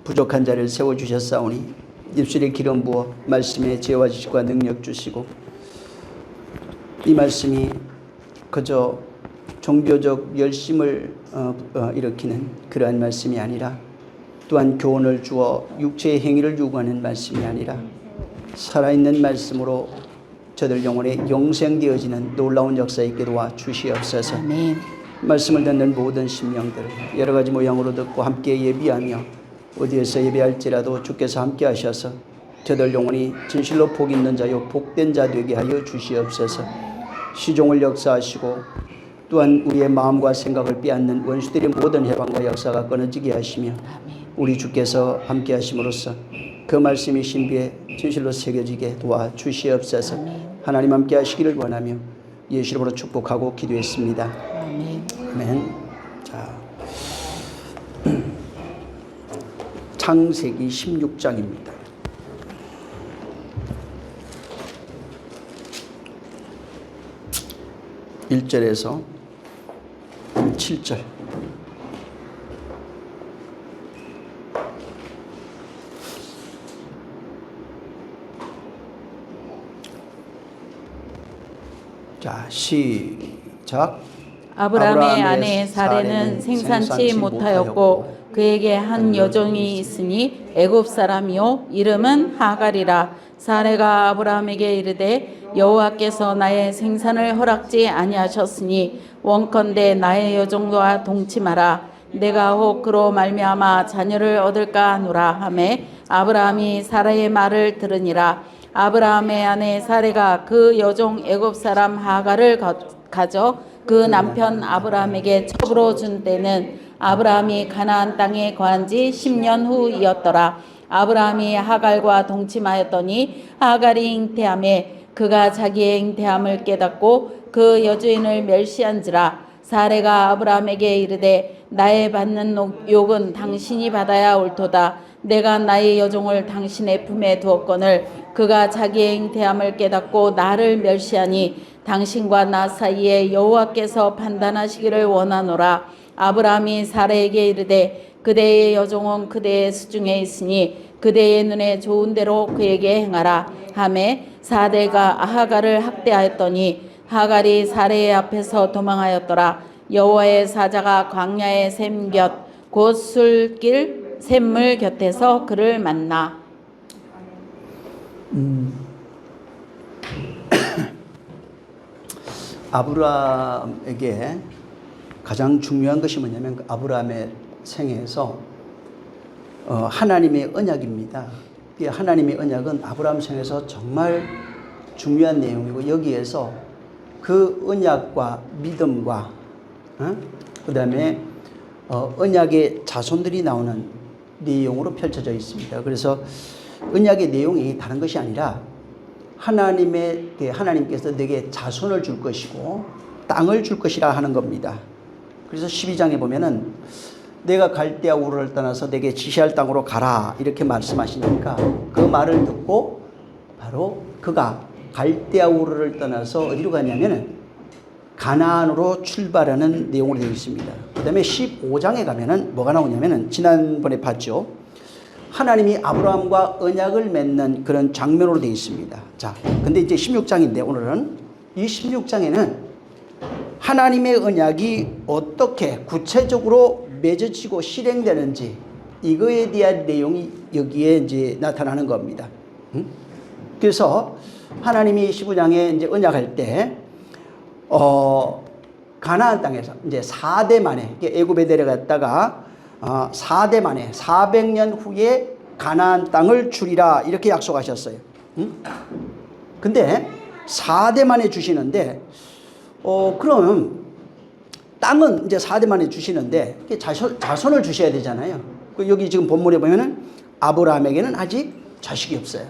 부족한 자를 세워주셨사오니 입술에 기름 부어 말씀에 지혜와 지식과 능력 주시고, 이 말씀이 그저 종교적 열심을 일으키는 그러한 말씀이 아니라, 또한 교훈을 주어 육체의 행위를 요구하는 말씀이 아니라 살아있는 말씀으로 저들 영혼에 영생되어지는 놀라운 역사 있게 도와 주시옵소서. 아멘. 말씀을 듣는 모든 심령들 여러 가지 모양으로 듣고 함께 예비하며 어디에서 예배할지라도 주께서 함께 하셔서 저들 영혼이 진실로 복 있는 자요 복된 자 되게 하여 주시옵소서. 시종을 역사하시고 또한 우리의 마음과 생각을 빼앗는 원수들의 모든 해방과 역사가 끊어지게 하시며, 우리 주께서 함께 하심으로써 그 말씀이 신비에 진실로 새겨지게 도와 주시옵소서. 하나님 함께 하시기를 원하며 예수 이름으로 축복하고 기도했습니다. 아멘. 아멘. 자, 창세기 16장입니다. (1절에서) 7절. 자, 시작. 아브라함의 아내 사레는 생산치 못하였고 그에게 한 여종이 있으니 애굽 사람이요 이름은 하갈이라. 사레가 아브라함에게 이르되 여호와께서 나의 생산을 허락지 아니하셨으니 원컨대 나의 여종과 동침하라. 내가 혹 그로 말미암아 자녀를 얻을까 하노라 하매 아브라함이 사라의 말을 들으니라. 아브라함의 아내 사레가 그 여종 애굽 사람 하갈을 가져 그 남편 아브라함에게 첩으로 준 때는 아브라함이 가나안 땅에 거한 지 10년 후이었더라. 아브라함이 하갈과 동침하였더니 하갈이 잉태하매 그가 자기의 잉태함을 깨닫고 그 여주인을 멸시한지라. 사레가 아브라함에게 이르되 나의 받는 욕은 당신이 받아야 옳도다. 내가 나의 여종을 당신의 품에 두었거늘 그가 자기의 잉태함을 깨닫고 나를 멸시하니 당신과 나 사이에 여호와께서 판단하시기를 원하노라. 아브라함이 사레에게 이르되 그대의 여종은 그대의 수중에 있으니 그대의 눈에 좋은 대로 그에게 행하라 하매 사레가 하갈을 학대하였더니 하갈이 사레의 앞에서 도망하였더라. 여호와의 사자가 광야의 샘 곁 곧 술길 샘물 곁에서 그를 만나. 아브라함에게 가장 중요한 것이 뭐냐면 그 아브라함의 생애에서 하나님의 언약입니다. 하나님의 언약은 아브라함 생에서 정말 중요한 내용이고, 여기에서 그 언약과 믿음과 그 다음에 언약의 자손들이 나오는 내용으로 펼쳐져 있습니다. 그래서 언약의 내용이 다른 것이 아니라 하나님께서 내게 자손을 줄 것이고 땅을 줄 것이라 하는 겁니다. 그래서 12장에 보면은 내가 갈대아 우르를 떠나서 내게 지시할 땅으로 가라 이렇게 말씀하시니까 그 말을 듣고 바로 그가 갈대아 우르를 떠나서 어디로 갔냐면은 가나안으로 출발하는 내용으로 되어 있습니다. 그 다음에 15장에 가면은 뭐가 나오냐면은 지난번에 봤죠. 하나님이 아브라함과 언약을 맺는 그런 장면으로 되어 있습니다. 자, 근데 이제 16장인데 오늘은 이 16장에는 하나님의 언약이 어떻게 구체적으로 맺어지고 실행되는지 이거에 대한 내용이 여기에 이제 나타나는 겁니다. 그래서 하나님이 15장에 이제 언약할 때 가나안 땅에서 이제 4대 만에 애굽에 내려갔다가 4대 만에 400년 후에 가나안 땅을 주리라 이렇게 약속하셨어요. 근데 4대 만에 주시는데 그럼 땅은 이제 4대 만에 주시는데 자손을 주셔야 되잖아요. 여기 지금 본문에 보면은 아브라함에게는 아직 자식이 없어요.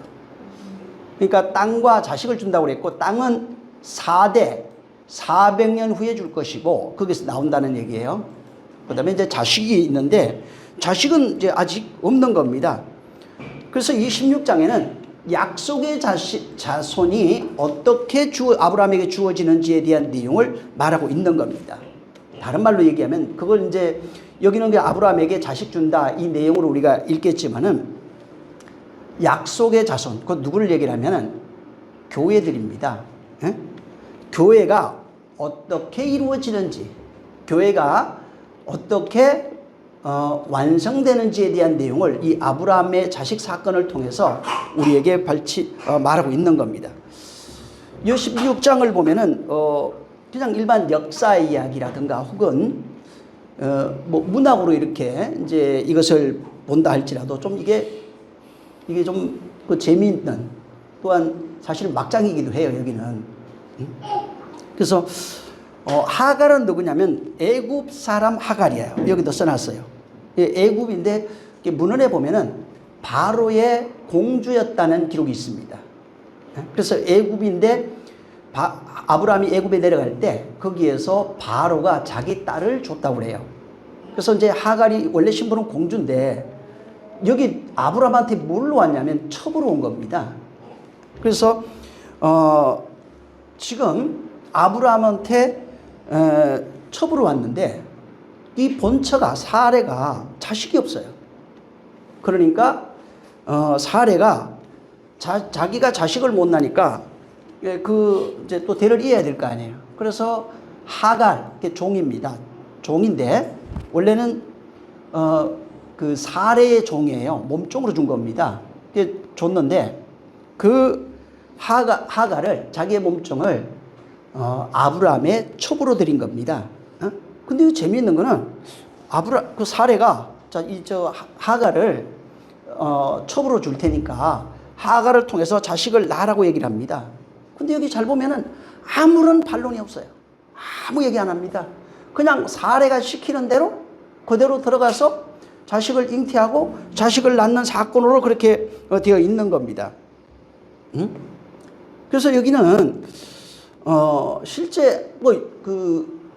그러니까 땅과 자식을 준다고 그랬고, 땅은 400년 후에 줄 것이고, 거기서 나온다는 얘기예요. 그 다음에 이제 자식이 있는데, 자식은 이제 아직 없는 겁니다. 그래서 이 16장에는 약속의 자손이 어떻게 아브라함에게 주어지는지에 대한 내용을 말하고 있는 겁니다. 다른 말로 얘기하면 그걸 이제 여기는 아브라함에게 자식 준다 이 내용으로 우리가 읽겠지만은 약속의 자손, 그 누구를 얘기를 하면은 교회들입니다. 예? 교회가 어떻게 이루어지는지, 교회가 어떻게 완성되는지에 대한 내용을 이 아브라함의 자식 사건을 통해서 우리에게 말하고 있는 겁니다. 이 16장을 보면은 그냥 일반 역사 이야기라든가 혹은 뭐 문학으로 이렇게 이제 이것을 본다 할지라도 좀 이게 좀 그 재미있는, 또한 사실 막장이기도 해요 여기는. 그래서 하갈은 누구냐면 애굽 사람 하갈이에요. 여기도 써놨어요. 애굽인데 문헌에 보면은 바로의 공주였다는 기록이 있습니다. 그래서 애굽인데 아브라함이 애굽에 내려갈 때 거기에서 바로가 자기 딸을 줬다고 그래요. 그래서 이제 하갈이 원래 신분은 공주인데 여기 아브라함한테 뭘로 왔냐면 첩으로 온 겁니다. 그래서 지금 아브라함한테 첩으로 왔는데 이 본처가 사레가 자식이 없어요. 그러니까 사레가 자기가 자식을 못 낳으니까 이제 또 대를 이어야 될 거 아니에요. 그래서 하갈, 종입니다. 종인데 원래는 그 사레의 종이에요. 몸종으로 준 겁니다. 줬는데 그 하갈을, 자기의 몸종을 아브라함의 첩으로 드린 겁니다. 근데 재미있는 거는 그 사레가 하갈을 첩으로 줄 테니까 하갈을 통해서 자식을 낳으라고 얘기를 합니다. 근데 여기 잘 보면은 아무런 반론이 없어요. 아무 얘기 안 합니다. 그냥 사레가 시키는 대로 그대로 들어가서 자식을 잉태하고 자식을 낳는 사건으로 그렇게 되어 있는 겁니다. 그래서 여기는 실제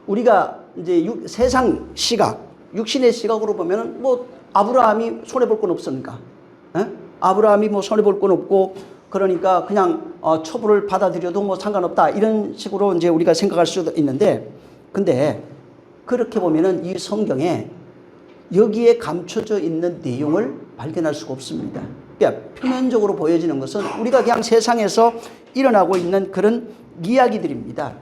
우리가 이제 세상 시각, 육신의 시각으로 보면은 아브라함이 손해 볼 건 없으니까, 아브라함이 손해 볼 건 없고 그러니까 그냥 첩을 받아들여도 상관없다 이런 식으로 이제 우리가 생각할 수도 있는데, 근데 그렇게 보면은 이 성경에 여기에 감춰져 있는 내용을 발견할 수가 없습니다. 그러니까 표면적으로 보여지는 것은 우리가 그냥 세상에서 일어나고 있는 그런 이야기들입니다.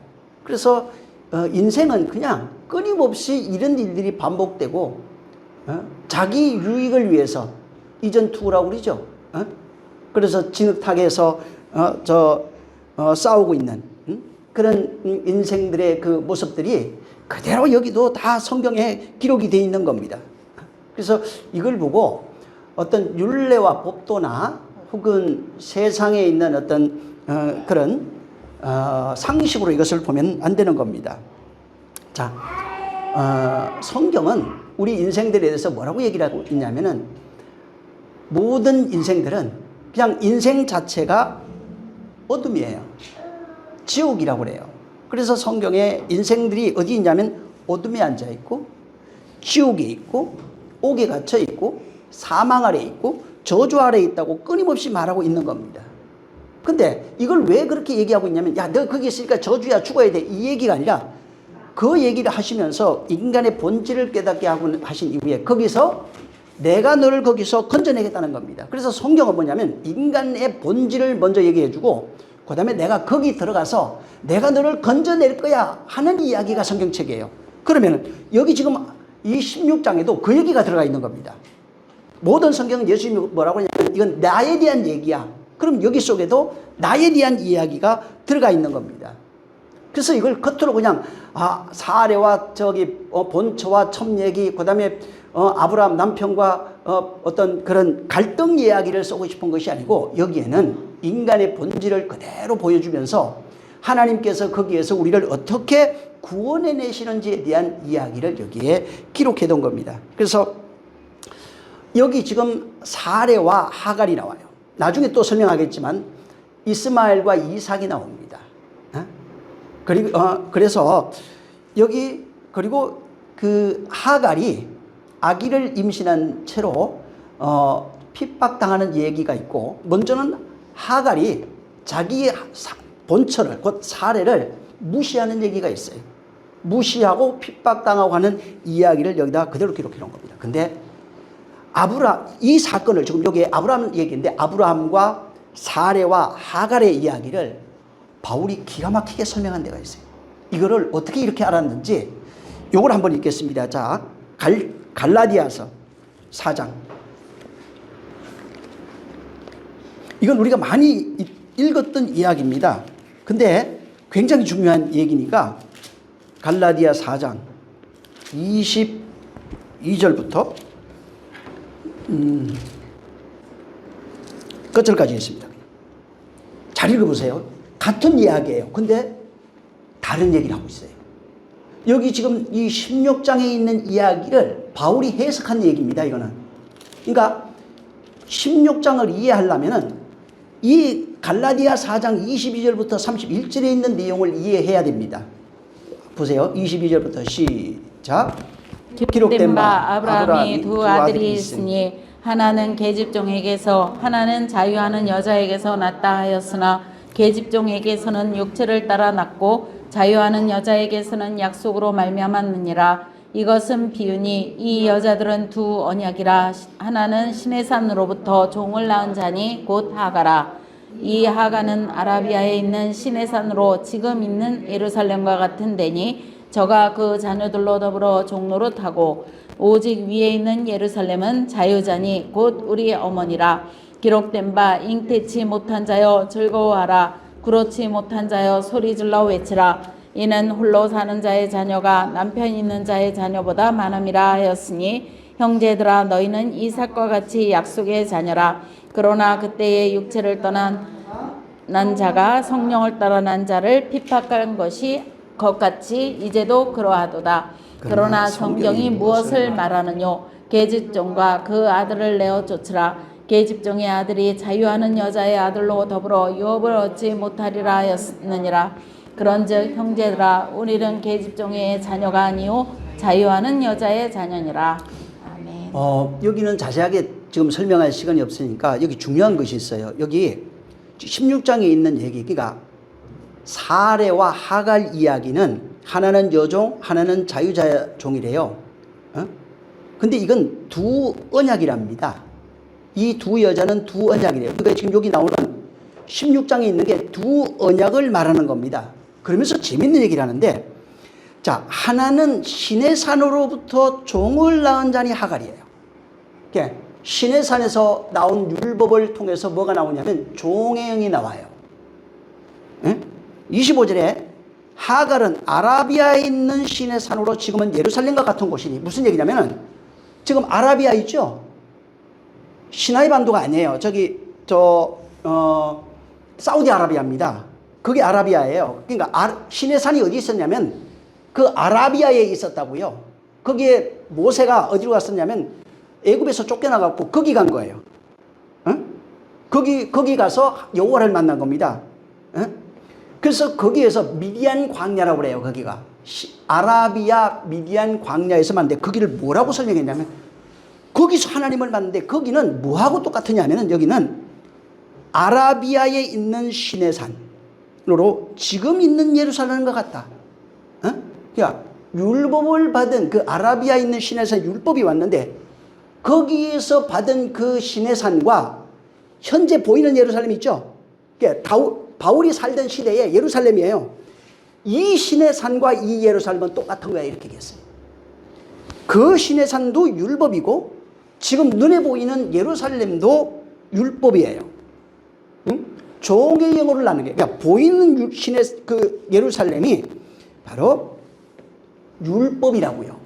그래서 인생은 그냥 끊임없이 이런 일들이 반복되고 자기 유익을 위해서 이전투구라고 그러죠. 그래서 진흙탕에서 싸우고 있는 그런 인생들의 그 모습들이 그대로 여기도 다 성경에 기록이 되어 있는 겁니다. 그래서 이걸 보고 어떤 율례와 법도나 혹은 세상에 있는 어떤 그런 상식으로 이것을 보면 안 되는 겁니다. 자, 성경은 우리 인생들에 대해서 뭐라고 얘기를 하고 있냐면은 모든 인생들은 그냥 인생 자체가 어둠이에요. 지옥이라고 그래요. 그래서 성경에 인생들이 어디 있냐면 어둠에 앉아 있고 지옥에 있고 옥에 갇혀 있고 사망 아래 있고 저주 아래 있다고 끊임없이 말하고 있는 겁니다. 근데 이걸 왜 그렇게 얘기하고 있냐면 야, 너 거기 있으니까 저주야, 죽어야 돼, 이 얘기가 아니라 그 얘기를 하시면서 인간의 본질을 깨닫게 하고 하신 이후에 거기서 내가 너를 거기서 건져내겠다는 겁니다. 그래서 성경은 뭐냐면 인간의 본질을 먼저 얘기해주고 그 다음에 내가 거기 들어가서 내가 너를 건져낼 거야 하는 이야기가 성경책이에요. 그러면 여기 지금 이 16장에도 그 얘기가 들어가 있는 겁니다. 모든 성경은 예수님이 뭐라고 하냐면 이건 나에 대한 얘기야. 그럼 여기 속에도 나에 대한 이야기가 들어가 있는 겁니다. 그래서 이걸 겉으로 그냥 사례와 본처와 첩 얘기, 그 다음에 아브라함 남편과 어떤 그런 갈등 이야기를 쓰고 싶은 것이 아니고 여기에는 인간의 본질을 그대로 보여주면서 하나님께서 거기에서 우리를 어떻게 구원해 내시는지에 대한 이야기를 여기에 기록해 둔 겁니다. 그래서 여기 지금 사레와 하갈이 나와요. 나중에 또 설명하겠지만 이스마엘과 이삭이 나옵니다. 그리고 그래서 여기 그리고 그 하갈이 아기를 임신한 채로 핍박당하는 얘기가 있고, 먼저는 하갈이 자기의 본처를 곧 사례를 무시하는 얘기가 있어요. 무시하고 핍박당하고 하는 이야기를 여기다 그대로 기록해 놓은 겁니다. 근데 이 사건을 지금 여기에 아브라함 얘기인데 아브라함과 사레와 하갈의 이야기를 바울이 기가 막히게 설명한 데가 있어요. 이거를 어떻게 이렇게 알았는지 요걸 한번 읽겠습니다. 자, 갈라디아서 4장. 이건 우리가 많이 읽었던 이야기입니다. 근데 굉장히 중요한 얘기니까 갈라디아 4장 22절부터 끝절까지 있습니다. 잘 읽어보세요. 같은 이야기예요. 근데 다른 얘기를 하고 있어요. 여기 지금 이 16장에 있는 이야기를 바울이 해석한 얘기입니다. 이거는. 그러니까 16장을 이해하려면은 이 갈라디아 4장 22절부터 31절에 있는 내용을 이해해야 됩니다. 보세요. 22절부터 시작. 기록된 바 아브라함이 두 아들이 있으니 하나는 계집종에게서 하나는 자유하는 여자에게서 낳다 하였으나 계집종에게서는 육체를 따라 낳고 자유하는 여자에게서는 약속으로 말미암았느니라. 이것은 비유니 이 여자들은 두 언약이라. 하나는 시내산으로부터 종을 낳은 자니 곧 하가라. 이 하가는 아라비아에 있는 시내산으로 지금 있는 예루살렘과 같은 데니 저가 그 자녀들로 더불어 종노릇하고 오직 위에 있는 예루살렘은 자유자니 곧 우리 어머니라. 기록된 바 잉태치 못한 자여 즐거워하라. 그렇지 못한 자여 소리질러 외치라. 이는 홀로 사는 자의 자녀가 남편 있는 자의 자녀보다 많음이라 하였으니 형제들아 너희는 이삭과 같이 약속의 자녀라. 그러나 그때의 육체를 떠난 자가 성령을 따라 난 자를 핍박한 것 같이 이제도 그러하도다. 그러나 성경이 무엇을 말하느뇨? 계집종과 그 아들을 내어 쫓으라. 계집종의 아들이 자유하는 여자의 아들로 더불어 유업을 얻지 못하리라 하였느니라. 그런즉 형제들아 우리는 계집종의 자녀가 아니요 자유하는 여자의 자녀니라. 아멘. 여기는 자세하게 지금 설명할 시간이 없으니까 여기 중요한 것이 있어요. 여기 16장에 있는 얘기, 그러니까 사레와 하갈 이야기는 하나는 여종, 하나는 자유자종이래요. 근데 이건 두 언약이랍니다. 이 두 여자는 두 언약이래요. 그러니까 지금 여기 나오는 16장에 있는 게 두 언약을 말하는 겁니다. 그러면서 재밌는 얘기를 하는데, 자, 하나는 시내산으로부터 종을 낳은 자니 하갈이에요. 그러니까 시내산에서 나온 율법을 통해서 뭐가 나오냐면 종의 영이 나와요. 25절에 하갈은 아라비아에 있는 시내산으로 지금은 예루살렘과 같은 곳이니 무슨 얘기냐면은 지금 아라비아 있죠? 시나이 반도가 아니에요. 사우디아라비아입니다. 그게 아라비아예요. 그러니까 시내산이 어디 있었냐면 그 아라비아에 있었다고요. 거기에 모세가 어디로 갔었냐면 애굽에서 쫓겨나갖고 거기 간 거예요. 거기 가서 여호와를 만난 겁니다. 그래서 거기에서 미디안 광야라고 그래요. 거기가 아라비아 미디안 광야에서 만났는데 거기를 뭐라고 설명했냐면 거기서 하나님을 만났는데 거기는 뭐하고 똑같으냐면은 여기는 아라비아에 있는 시내산으로 지금 있는 예루살렘과 같다. 그러니까 율법을 받은 그 아라비아에 있는 시내산 율법이 왔는데 거기에서 받은 그 시내산과 현재 보이는 예루살렘 있죠? 그러니까 바울이 살던 시대의 예루살렘이에요. 이 시내산과 이 예루살렘은 똑같은 거야 이렇게 얘기했어요. 그 시내산도 율법이고 지금 눈에 보이는 예루살렘도 율법이에요. 종의 영으로 나는 게, 그러니까 보이는 그 예루살렘이 바로 율법이라고요.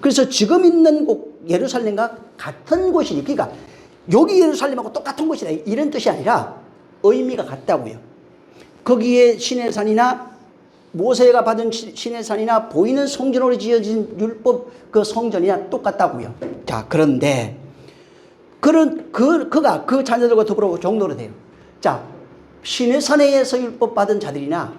그래서 지금 있는 곳 예루살렘과 같은 곳이니, 그러니까 여기 예루살렘하고 똑같은 곳이다 이런 뜻이 아니라 의미가 같다고요. 거기에 시내산이나 모세가 받은 시내산이나 보이는 성전으로 지어진 율법 그 성전이나 똑같다고요. 자, 그런데 그가 그 자녀들과 더불어 종노릇 해요. 자, 시내산에서 율법 받은 자들이나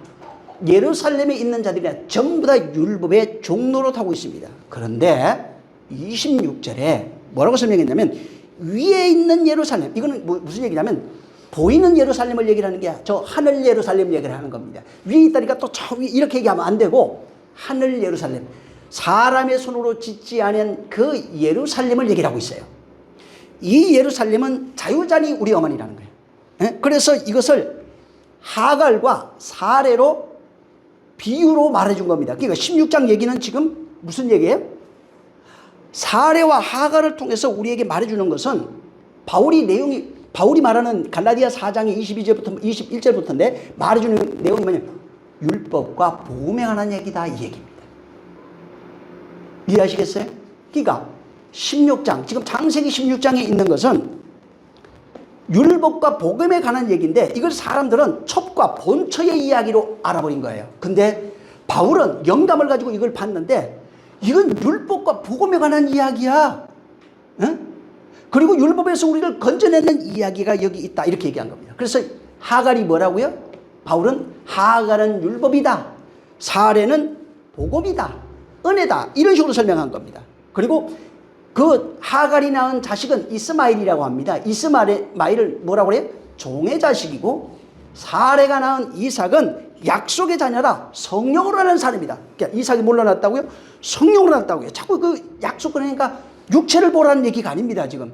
예루살렘에 있는 자들이나 전부 다 율법의 종노릇하고 있습니다. 그런데 26절에 뭐라고 설명했냐면 위에 있는 예루살렘, 이거는 무슨 얘기냐면 보이는 예루살렘을 얘기를 하는 게 저 하늘 예루살렘 얘기를 하는 겁니다. 위에 있다니까 또 저 위 이렇게 얘기하면 안 되고 하늘 예루살렘, 사람의 손으로 짓지 않은 그 예루살렘을 얘기를 하고 있어요. 이 예루살렘은 자유자니 우리 어머니라는 거예요. 예? 그래서 이것을 하갈과 사레로 비유로 말해준 겁니다. 그러니까 16장 얘기는 지금 무슨 얘기예요? 사레와 하갈을 통해서 우리에게 말해주는 것은 바울이 말하는 갈라디아 4장의 22절부터 21절부터인데 말해주는 내용이 뭐냐면 율법과 복음에 관한 얘기다, 이 얘기입니다. 이해하시겠어요? 그러니까 16장, 지금 창세기 16장에 있는 것은 율법과 복음에 관한 얘기인데 이걸 사람들은 첩과 본처의 이야기로 알아버린 거예요. 근데 바울은 영감을 가지고 이걸 봤는데 이건 율법과 복음에 관한 이야기야. 응? 그리고 율법에서 우리를 건져내는 이야기가 여기 있다, 이렇게 얘기한 겁니다. 그래서 하갈이 뭐라고요? 바울은 하갈은 율법이다, 사레는 복음이다, 은혜다, 이런 식으로 설명한 겁니다. 그리고 그 하갈이 낳은 자식은 이스마엘이라고 합니다. 이스마엘을 뭐라고 그래요? 종의 자식이고, 사레가 낳은 이삭은 약속의 자녀라, 성령으로 나는 사람이다. 그러니까 이삭이 뭘로 낳았다고요? 성령으로 낳았다고요. 자꾸 그 약속, 그러니까 육체를 보라는 얘기가 아닙니다. 지금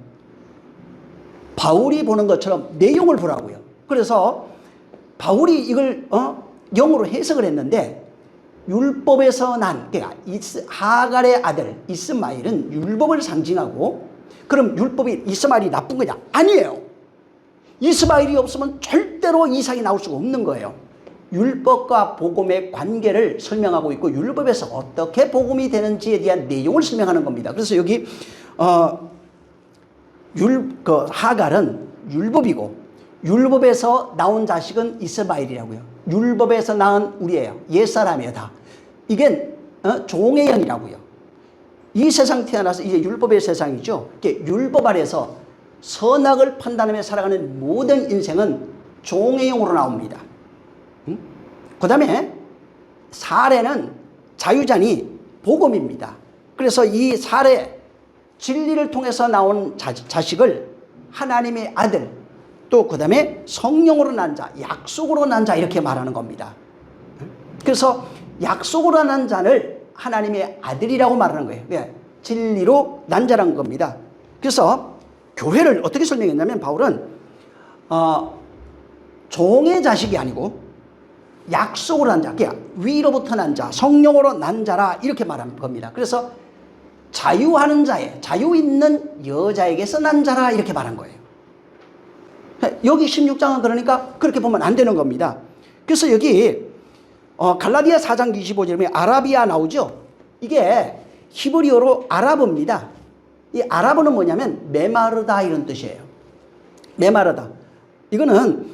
바울이 보는 것처럼 내용을 보라고요. 그래서 바울이 이걸 영어로 해석을 했는데, 율법에서 난, 그러니까 하갈의 아들 이스마엘은 율법을 상징하고, 그럼 율법이 이스마엘이 나쁜 거냐? 아니에요. 이스마엘이 없으면 절대로 이삭이 나올 수가 없는 거예요. 율법과 복음의 관계를 설명하고 있고, 율법에서 어떻게 복음이 되는지에 대한 내용을 설명하는 겁니다. 그래서 여기 하갈은 율법이고, 율법에서 나온 자식은 이스마엘이라고요. 율법에서 낳은 우리예요. 옛사람이에요, 다. 이게 종의 영이라고요. 이 세상 태어나서 이제 율법의 세상이죠. 율법 아래서 선악을 판단하며 살아가는 모든 인생은 종의 영으로 나옵니다. 그 다음에 사레는 자유자니 복음입니다. 그래서 이 사레, 진리를 통해서 나온 자식을 하나님의 아들, 또 그 다음에 성령으로 난 자, 약속으로 난 자, 이렇게 말하는 겁니다. 그래서 약속으로 난 자를 하나님의 아들이라고 말하는 거예요. 네, 진리로 난 자라는 겁니다. 그래서 교회를 어떻게 설명했냐면, 바울은 종의 자식이 아니고 약속으로 난 자, 그러니까 위로부터 난 자, 성령으로 난 자라, 이렇게 말하는 겁니다. 그래서 자유하는 자에, 자유 있는 여자에게서 난 자라, 이렇게 말한 거예요. 여기 16장은 그러니까 그렇게 보면 안 되는 겁니다. 그래서 여기 갈라디아 4장 25절에 보면 아라비아 나오죠. 이게 히브리어로 아라브입니다. 이 아라브는 뭐냐면 메마르다, 이런 뜻이에요. 메마르다. 이거는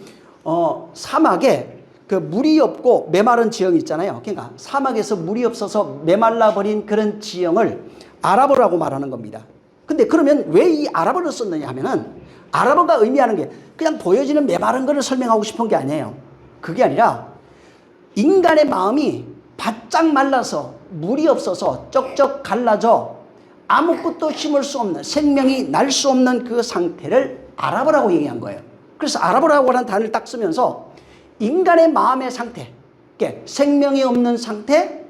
사막에 그 물이 없고 메마른 지형이 있잖아요. 그러니까 사막에서 물이 없어서 메말라 버린 그런 지형을 아라브라고 말하는 겁니다. 근데 그러면 왜 이 아라브를 썼느냐 하면은, 아라브가 의미하는 게 그냥 보여지는 메마른 것을 설명하고 싶은 게 아니에요. 그게 아니라 인간의 마음이 바짝 말라서 물이 없어서 쩍쩍 갈라져 아무것도 심을 수 없는, 생명이 날 수 없는 그 상태를 아라브라고 얘기한 거예요. 그래서 아라브라고 하는 단어를 딱 쓰면서 인간의 마음의 상태, 생명이 없는 상태,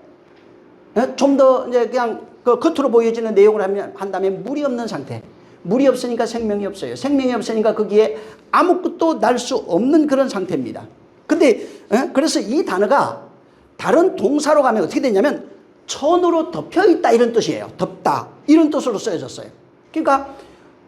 좀 더 이제 그냥 그 겉으로 보여지는 내용을 한다면 물이 없는 상태. 물이 없으니까 생명이 없어요. 생명이 없으니까 거기에 아무것도 날 수 없는 그런 상태입니다. 근데 그래서 이 단어가 다른 동사로 가면 어떻게 되냐면 천으로 덮여 있다, 이런 뜻이에요. 덮다, 이런 뜻으로 쓰여졌어요. 그러니까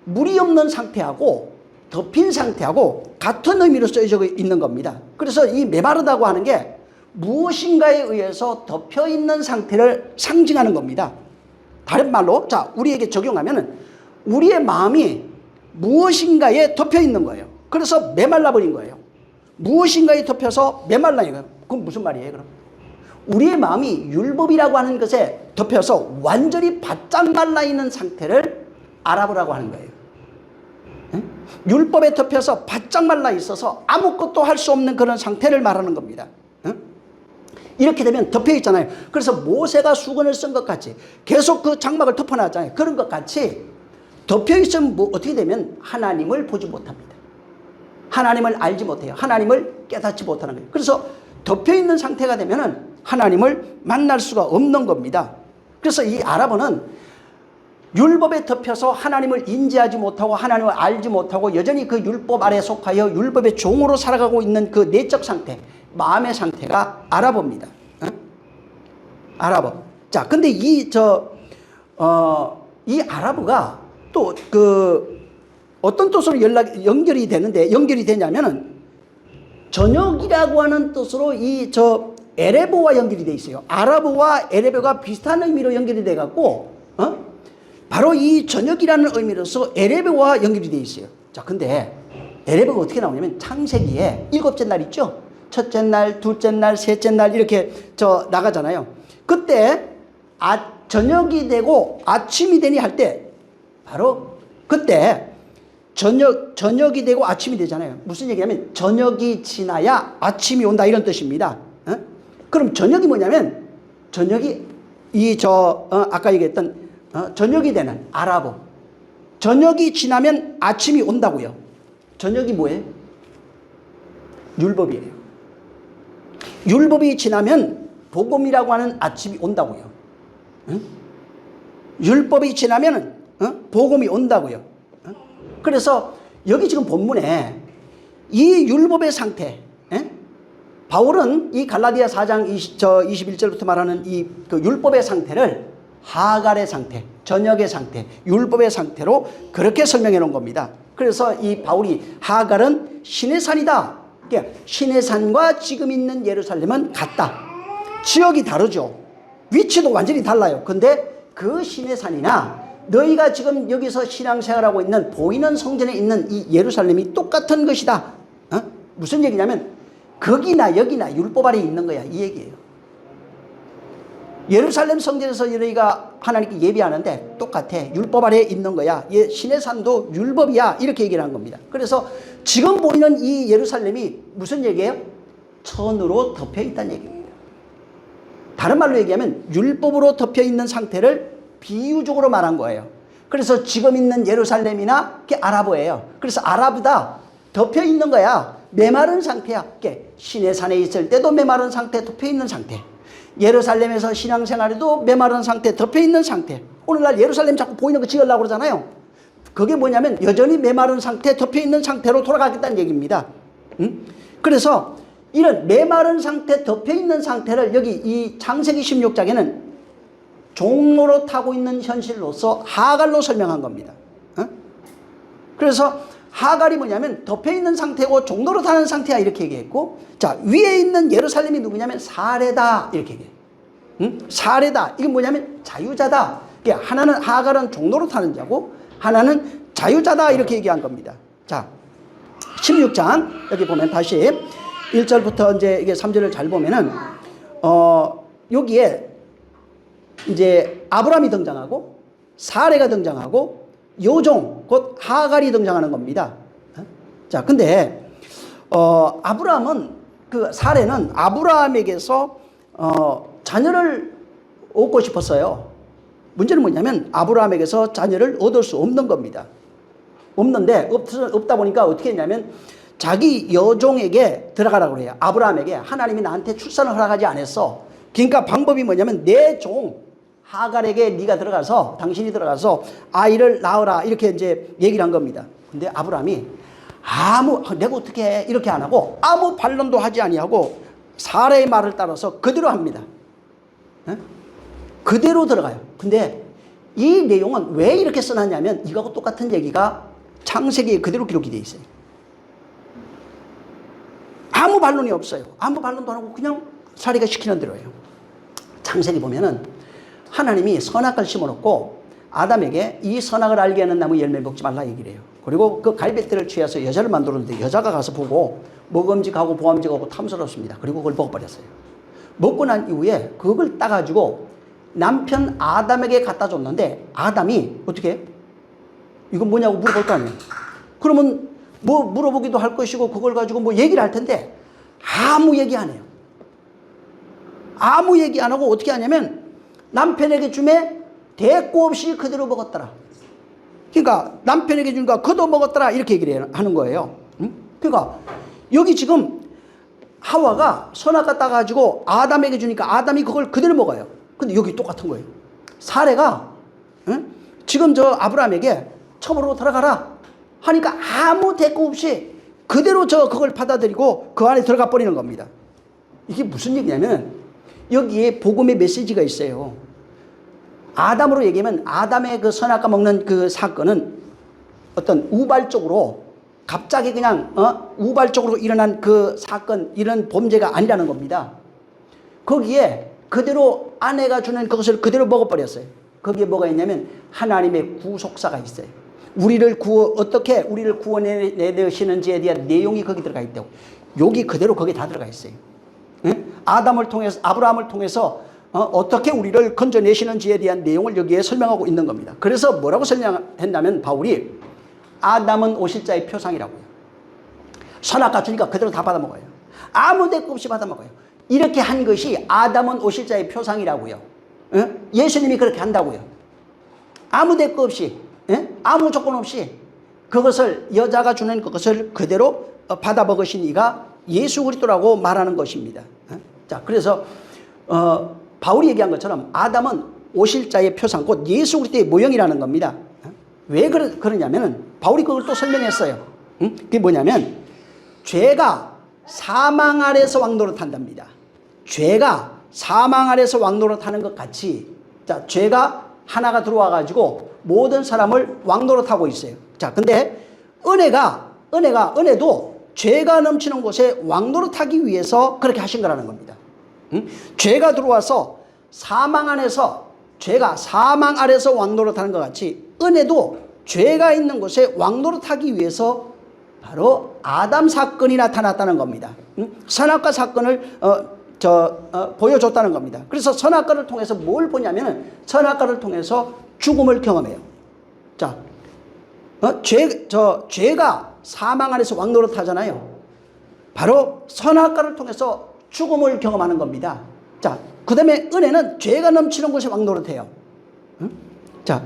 물이 없는 상태하고 덮인 상태하고 같은 의미로 쓰여져 있는 겁니다. 그래서 이 메마르다고 하는 게 무엇인가에 의해서 덮여 있는 상태를 상징하는 겁니다. 다른 말로, 자, 우리에게 적용하면은 우리의 마음이 무엇인가에 덮여 있는 거예요. 그래서 메말라 버린 거예요. 무엇인가에 덮여서 메말라, 이거예요. 그럼 무슨 말이에요, 그럼? 우리의 마음이 율법이라고 하는 것에 덮여서 완전히 바짝 말라 있는 상태를 아라브라고 하는 거예요. 율법에 덮여서 바짝 말라 있어서 아무것도 할 수 없는 그런 상태를 말하는 겁니다. 이렇게 되면 덮여 있잖아요. 그래서 모세가 수건을 쓴 것 같이 계속 그 장막을 덮어놨잖아요. 그런 것 같이 덮여 있으면 어떻게 되면 하나님을 보지 못합니다. 하나님을 알지 못해요. 하나님을 깨닫지 못하는 거예요. 그래서 덮여 있는 상태가 되면은 하나님을 만날 수가 없는 겁니다. 그래서 이 아랍어는 율법에 덮여서 하나님을 인지하지 못하고 하나님을 알지 못하고 여전히 그 율법 아래 속하여 율법의 종으로 살아가고 있는 그 내적 상태, 마음의 상태가 아랍어입니다. 아랍어. 자, 근데 이 아랍어가 또 어떤 뜻으로 연결이 되냐면은 저녁이라고 하는 뜻으로 에레보와 연결이 돼 있어요. 아랍어와 에레보가 비슷한 의미로 연결이 돼 갖고, 바로 이 저녁이라는 의미로서 에레보와 연결이 돼 있어요. 자, 근데 에레보가 어떻게 나오냐면 창세기에 7째 날 있죠? 첫째 날, 둘째 날, 셋째 날 이렇게 나가잖아요. 그때 저녁이 되고 아침이 되니 할 때 바로 그때 저녁이 되고 아침이 되잖아요. 무슨 얘기냐면 저녁이 지나야 아침이 온다 이런 뜻입니다. 그럼 저녁이 뭐냐면 저녁이 아까 얘기했던 저녁이 되는 아랍어. 저녁이 지나면 아침이 온다고요. 저녁이 뭐예요? 율법이에요. 율법이 지나면 복음이라고 하는 아침이 온다고요. 율법이 지나면 복음이 온다고요. 그래서 여기 지금 본문에 이 율법의 상태, 바울은 이 갈라디아 4장 21절부터 말하는 그 율법의 상태를 하갈의 상태, 저녁의 상태, 율법의 상태로 그렇게 설명해 놓은 겁니다. 그래서 이 바울이 하갈은 신의 산이다. 그러니까 신의 산과 지금 있는 예루살렘은 같다. 지역이 다르죠. 위치도 완전히 달라요. 근데 그 신의 산이나 너희가 지금 여기서 신앙생활하고 있는 보이는 성전에 있는 이 예루살렘이 똑같은 것이다. 무슨 얘기냐면 거기나 여기나 율법 아래 있는 거야 이 얘기예요. 예루살렘 성전에서 너희가 하나님께 예배하는데 똑같아. 율법 아래 있는 거야. 신의 산도 율법이야. 이렇게 얘기를 한 겁니다. 그래서 지금 보이는 이 예루살렘이 무슨 얘기예요? 천으로 덮여 있다는 얘기입니다. 다른 말로 얘기하면 율법으로 덮여 있는 상태를 비유적으로 말한 거예요. 그래서 지금 있는 예루살렘이나 그게 아랍어예요. 그래서 아랍이다. 덮여 있는 거야. 메마른 상태야. 신의 산에 있을 때도 메마른 상태, 덮여 있는 상태. 예루살렘에서 신앙생활에도 메마른 상태, 덮여 있는 상태. 오늘날 예루살렘 자꾸 보이는 거 지으려고 그러잖아요. 그게 뭐냐면 여전히 메마른 상태, 덮여 있는 상태로 돌아가겠다는 얘기입니다. 그래서 이런 메마른 상태, 덮여 있는 상태를 여기 이 창세기 16장에는 종로로 타고 있는 현실로서 하갈로 설명한 겁니다. 그래서 하갈이 뭐냐면 덮여 있는 상태고 종로로 타는 상태야 이렇게 얘기했고, 자 위에 있는 예루살렘이 누구냐면 사례다 이렇게 얘기해요. 사례다. 이게 뭐냐면 자유자다. 하나는 하갈은 종로로 타는 자고 하나는 자유자다 이렇게 얘기한 겁니다. 자 16장 여기 보면 다시 1절부터 이제 이게 3절을 잘 보면은 여기에 이제 아브라함이 등장하고 사례가 등장하고 요종 곧 하갈이 등장하는 겁니다. 자, 근데 아브라함은 그 사례는 아브라함에게서 자녀를 얻고 싶었어요. 문제는 뭐냐면 아브라함에게서 자녀를 얻을 수 없는 겁니다. 없는데 없다 보니까 어떻게 했냐면 자기 여종에게 들어가라고 그래요. 아브라함에게 하나님이 나한테 출산을 허락하지 않았어. 그러니까 방법이 뭐냐면 내 종 하갈에게 네가 들어가서 당신이 들어가서 아이를 낳으라 이렇게 이제 얘기를 한 겁니다. 근데 아브라함이 내가 어떻게 해? 이렇게 안 하고 아무 반론도 하지 아니하고 사례의 말을 따라서 그대로 합니다. 그대로 들어가요. 근데 이 내용은 왜 이렇게 써놨냐면 이거하고 똑같은 얘기가 창세기에 그대로 기록이 돼 있어요. 아무 반론이 없어요. 아무 반론도 안 하고 그냥 사례가 시키는 대로예요. 창세기 보면은 하나님이 선악을 심어놓고 아담에게 이 선악을 알게 하는 나무 열매 먹지 말라 얘기를 해요. 그리고 그 갈배대를 취해서 여자를 만들었는데 여자가 가서 보고 먹음직하고 보암직하고 탐스럽습니다. 그리고 그걸 먹어버렸어요. 먹고 난 이후에 그걸 따가지고 남편 아담에게 갖다 줬는데 아담이 어떻게 해? 이건 뭐냐고 물어볼 거 아니에요. 그러면 뭐 물어보기도 할 것이고 그걸 가지고 뭐 얘기를 할 텐데 아무 얘기 안 해요. 아무 얘기 안 하고 어떻게 하냐면 남편에게 주매 대꾸 없이 그대로 먹었더라. 그러니까 남편에게 주니까 그도 먹었더라 이렇게 얘기를 하는 거예요. 그러니까 여기 지금 하와가 선악과 따가지고 아담에게 주니까 아담이 그걸 그대로 먹어요. 근데 여기 똑같은 거예요. 사례가 지금 저 아브라함에게 첩으로 들어가라 하니까 아무 대꾸 없이 그대로 그걸 받아들이고 그 안에 들어가 버리는 겁니다. 이게 무슨 얘기냐면 여기에 복음의 메시지가 있어요. 아담으로 얘기하면 아담의 그 선악과 먹는 그 사건은 어떤 우발적으로 갑자기 그냥 우발적으로 일어난 그 사건, 이런 범죄가 아니라는 겁니다. 거기에 그대로 아내가 주는 그것을 그대로 먹어버렸어요. 거기에 뭐가 있냐면 하나님의 구속사가 있어요. 어떻게 우리를 구원해내시는지에 대한 내용이 거기 들어가 있다고. 여기 그대로 거기 다 들어가 있어요. 아담을 통해서, 아브라함을 통해서 어떻게 우리를 건져내시는지에 대한 내용을 여기에 설명하고 있는 겁니다. 그래서 뭐라고 설명했냐면 바울이 아담은 오실 자의 표상이라고요. 선악과 주니까 그대로 다 받아먹어요. 아무 대꾸 없이 받아먹어요. 이렇게 한 것이 아담은 오실 자의 표상이라고요. 예수님이 그렇게 한다고요. 아무 대꾸 없이, 아무 조건 없이 그것을, 여자가 주는 그것을 그대로 받아먹으신 이가 예수 그리스도라고 말하는 것입니다. 자, 그래서 바울이 얘기한 것처럼 아담은 오실 자의 표상, 곧 예수 그리스도의 모형이라는 겁니다. 왜 그러냐면 바울이 그걸 또 설명했어요. 그게 뭐냐면 죄가 사망 아래서 왕노릇 한답니다. 죄가 사망 아래서 왕노릇 하는 것 같이, 자, 죄가 하나가 들어와 가지고 모든 사람을 왕노릇 하고 있어요. 자, 근데 은혜도 죄가 넘치는 곳에 왕노릇 하기 위해서 그렇게 하신 거라는 겁니다. 죄가 들어와서 사망 안에서, 죄가 사망 아래서 왕노릇 하는 것 같이 은혜도 죄가 있는 곳에 왕노릇 하기 위해서 바로 아담 사건이 나타났다는 겁니다. 선악과 사건을 보여줬다는 겁니다. 그래서 선악과를 통해서 뭘 보냐면 선악과를 통해서 죽음을 경험해요. 자, 죄가 사망 안에서 왕노릇 하잖아요. 바로 선악과를 통해서 죽음을 경험하는 겁니다. 자, 그 다음에 은혜는 죄가 넘치는 곳에 왕노릇 해요. 자,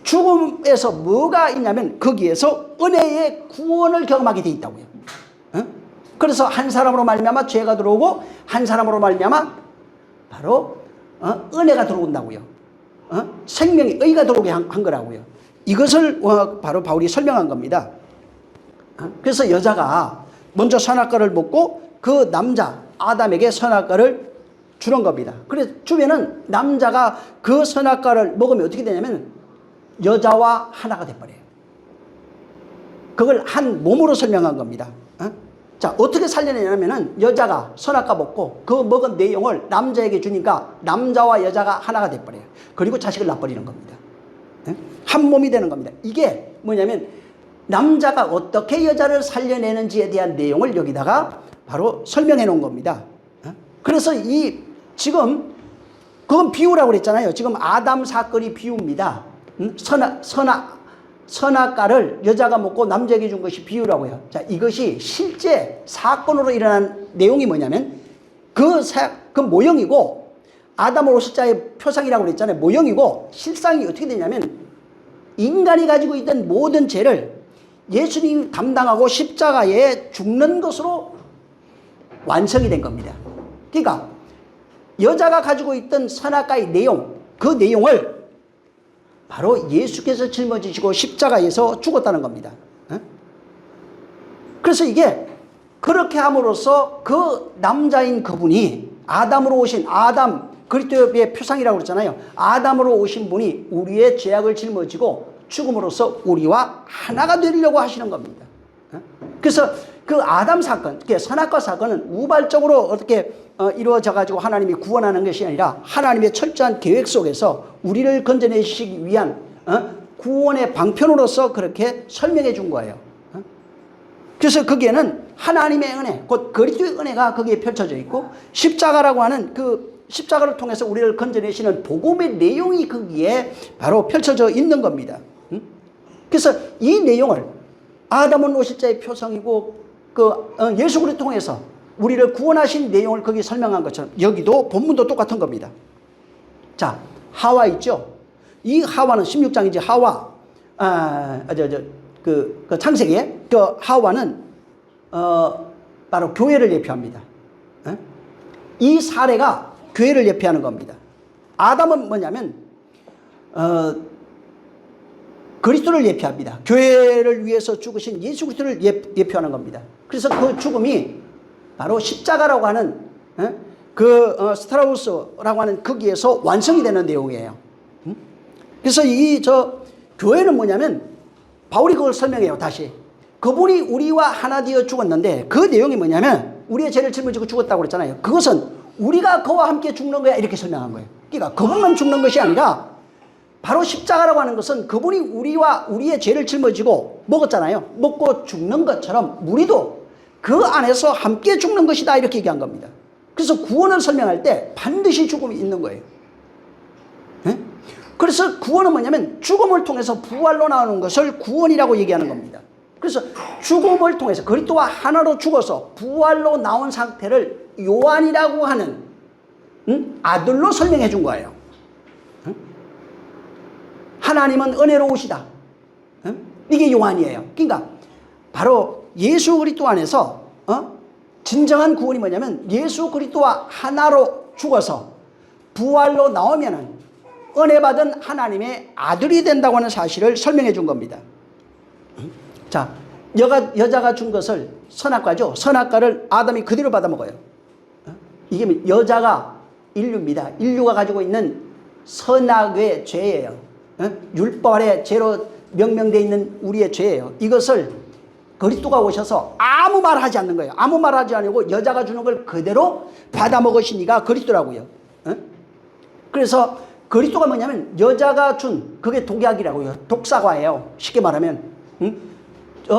죽음에서 뭐가 있냐면 거기에서 은혜의 구원을 경험하게 돼 있다고요. 그래서 한 사람으로 말미암아 죄가 들어오고 한 사람으로 말미암아 바로 은혜가 들어온다고요. 생명이, 의가 들어오게 한 거라고요. 이것을 바로 바울이 설명한 겁니다. 그래서 여자가 먼저 선악과를 먹고 그 남자 아담에게 선악과를 주는 겁니다. 그래서 주면은 남자가 그 선악과를 먹으면 어떻게 되냐면 여자와 하나가 돼버려요. 그걸 한 몸으로 설명한 겁니다. 자, 어떻게 살려내냐면은 여자가 선악과 먹고 그 먹은 내용을 남자에게 주니까 남자와 여자가 하나가 돼버려요. 그리고 자식을 낳아버리는 겁니다. 한 몸이 되는 겁니다. 이게 뭐냐면 남자가 어떻게 여자를 살려내는지에 대한 내용을 여기다가 바로 설명해 놓은 겁니다. 그래서 지금 그건 비유라고 그랬잖아요. 지금 아담 사건이 비유입니다. 선악과를 여자가 먹고 남자에게 준 것이 비유라고요. 자, 이것이 실제 사건으로 일어난 내용이 뭐냐면 그 모형이고 아담을 오실 자의 표상이라고 그랬잖아요. 모형이고 실상이 어떻게 되냐면 인간이 가지고 있던 모든 죄를 예수님이 담당하고 십자가에 죽는 것으로 완성이 된 겁니다. 그러니까 여자가 가지고 있던 선악과의 내용, 그 내용을 바로 예수께서 짊어지시고 십자가에서 죽었다는 겁니다. 그래서 이게 그렇게 함으로써 그 남자인 그분이 아담으로 오신 아담, 그리스도의 표상이라고 그랬잖아요. 아담으로 오신 분이 우리의 죄악을 짊어지고 죽음으로써 우리와 하나가 되려고 하시는 겁니다. 그래서 그 아담 사건, 선악과 사건은 우발적으로 어떻게 이루어져 가지고 하나님이 구원하는 것이 아니라 하나님의 철저한 계획 속에서 우리를 건져내시기 위한 구원의 방편으로서 그렇게 설명해 준 거예요. 그래서 거기에는 하나님의 은혜, 곧 그리스도의 은혜가 거기에 펼쳐져 있고 십자가라고 하는 그 십자가를 통해서 우리를 건져내시는 복음의 내용이 거기에 바로 펼쳐져 있는 겁니다. 그래서 이 내용을 아담은 오실 자의 표성이고 예수 그리스도를 통해서 우리를 구원하신 내용을 거기 설명한 것처럼 여기도 본문도 똑같은 겁니다. 자, 하와 있죠? 이 하와는 16장이지 하와, 창세기에 그 하와는 바로 교회를 예표합니다. 에? 이 사례가 교회를 예표하는 겁니다. 아담은 뭐냐면 그리스도를 예표합니다. 교회를 위해서 죽으신 예수 그리스도를 예표하는 겁니다. 그래서 그 죽음이 바로 십자가라고 하는 스트라우스라고 하는 거기에서 완성이 되는 내용이에요. 그래서 교회는 뭐냐면 바울이 그걸 설명해요. 다시 그분이 우리와 하나 되어 죽었는데 그 내용이 뭐냐면 우리의 죄를 짊어지고 죽었다고 그랬잖아요. 그것은 우리가 그와 함께 죽는 거야 이렇게 설명한 거예요. 그러니까 그분만 죽는 것이 아니라 바로 십자가라고 하는 것은 그분이 우리와 우리의 죄를 짊어지고 먹었잖아요. 먹고 죽는 것처럼 우리도 그 안에서 함께 죽는 것이다 이렇게 얘기한 겁니다. 그래서 구원을 설명할 때 반드시 죽음이 있는 거예요. 네? 그래서 구원은 뭐냐면 죽음을 통해서 부활로 나오는 것을 구원이라고 얘기하는 겁니다. 그래서 죽음을 통해서 그리스도와 하나로 죽어서 부활로 나온 상태를 요한이라고 하는 아들로 설명해 준 거예요. 하나님은 은혜로우시다. 이게 요한이에요. 그러니까 바로 예수 그리스도 안에서 진정한 구원이 뭐냐면 예수 그리스도와 하나로 죽어서 부활로 나오면은 은혜 받은 하나님의 아들이 된다고 하는 사실을 설명해 준 겁니다. 자, 여자가 준 것을 선악과죠. 선악과를 아담이 그대로 받아 먹어요. 이게 여자가 인류입니다. 인류가 가지고 있는 선악의 죄예요. 율법 아래 죄로 명명되어 있는 우리의 죄예요. 이것을 그리스도가 오셔서 아무 말 하지 않는 거예요. 아무 말 하지 않고 여자가 주는 걸 그대로 받아 먹으시니까 그리스도라고요. 그래서 그리스도가 뭐냐면 여자가 준 그게 독약이라고요. 독사과예요. 쉽게 말하면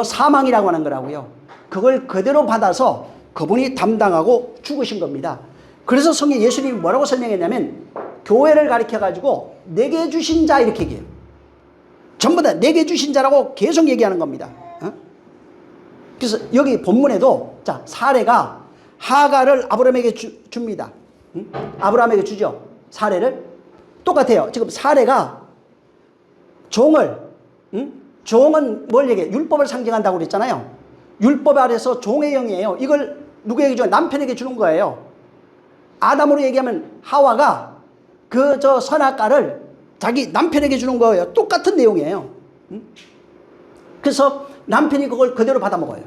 사망이라고 하는 거라고요. 그걸 그대로 받아서 그분이 담당하고 죽으신 겁니다. 그래서 성경 예수님이 뭐라고 설명했냐면 교회를 가리켜가지고 내게 주신 자 이렇게 얘기해요. 전부 다 내게 주신 자라고 계속 얘기하는 겁니다. 그래서 여기 본문에도 자 사례가 하갈을 아브라함에게 줍니다. 아브라함에게 주죠. 사례를 똑같아요. 지금 사례가 종을 종은 뭘 얘기해요? 율법을 상징한다고 그랬잖아요. 율법 아래서 종의 영이에요. 이걸 누구에게 줘요? 남편에게 주는 거예요. 아담으로 얘기하면 하와가 선악과를 자기 남편에게 주는 거예요. 똑같은 내용이에요. 그래서 남편이 그걸 그대로 받아 먹어요.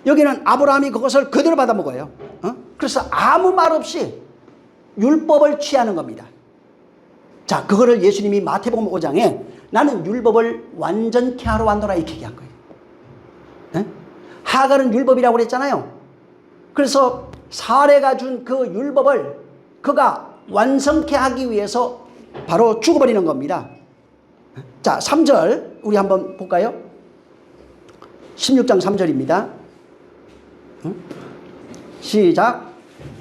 여기는 아브라함이 그것을 그대로 받아 먹어요. 그래서 아무 말 없이 율법을 취하는 겁니다. 자, 그거를 예수님이 마태복음 5장에 나는 율법을 완전케 하러 왔노라 이렇게 얘기한 거예요. 하갈은 율법이라고 그랬잖아요. 그래서 사례가 준 그 율법을 그가 완성케 하기 위해서 바로 죽어버리는 겁니다. 자, 3절 우리 한번 볼까요? 16장 3절입니다. 시작.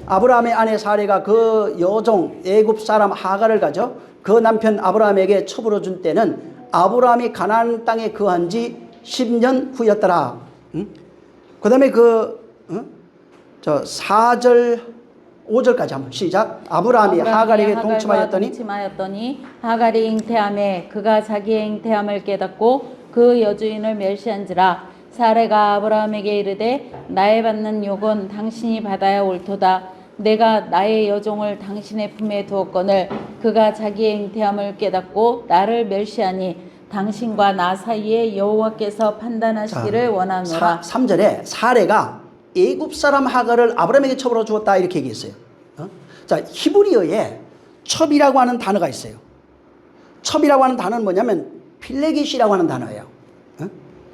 아브라함의 아내 사례가 그 여종 애굽 사람 하갈을 가져 그 남편 아브라함에게 첩으로 준 때는 아브라함이 가나안 땅에 거한 지 10년 후였더라. 그 다음에 4절 5절까지 한번 시작. 아브라함이 하갈에게 동침하였더니 하갈이 잉태함에 그가 자기의 잉태함을 깨닫고 그 여주인을 멸시한지라. 사레가 아브라함에게 이르되 나의 받는 욕은 당신이 받아야 옳도다. 내가 나의 여종을 당신의 품에 두었거늘 그가 자기의 잉태함을 깨닫고 나를 멸시하니 당신과 나 사이에 여호와께서 판단하시기를 원하노라. 3절에 사레가 애굽 사람 하갈을 아브라함에게 첩으로 주었다 이렇게 얘기했어요. 자, 히브리어에 첩이라고 하는 단어가 있어요. 첩이라고 하는 단어는 뭐냐면 필레게시라고 하는 단어예요.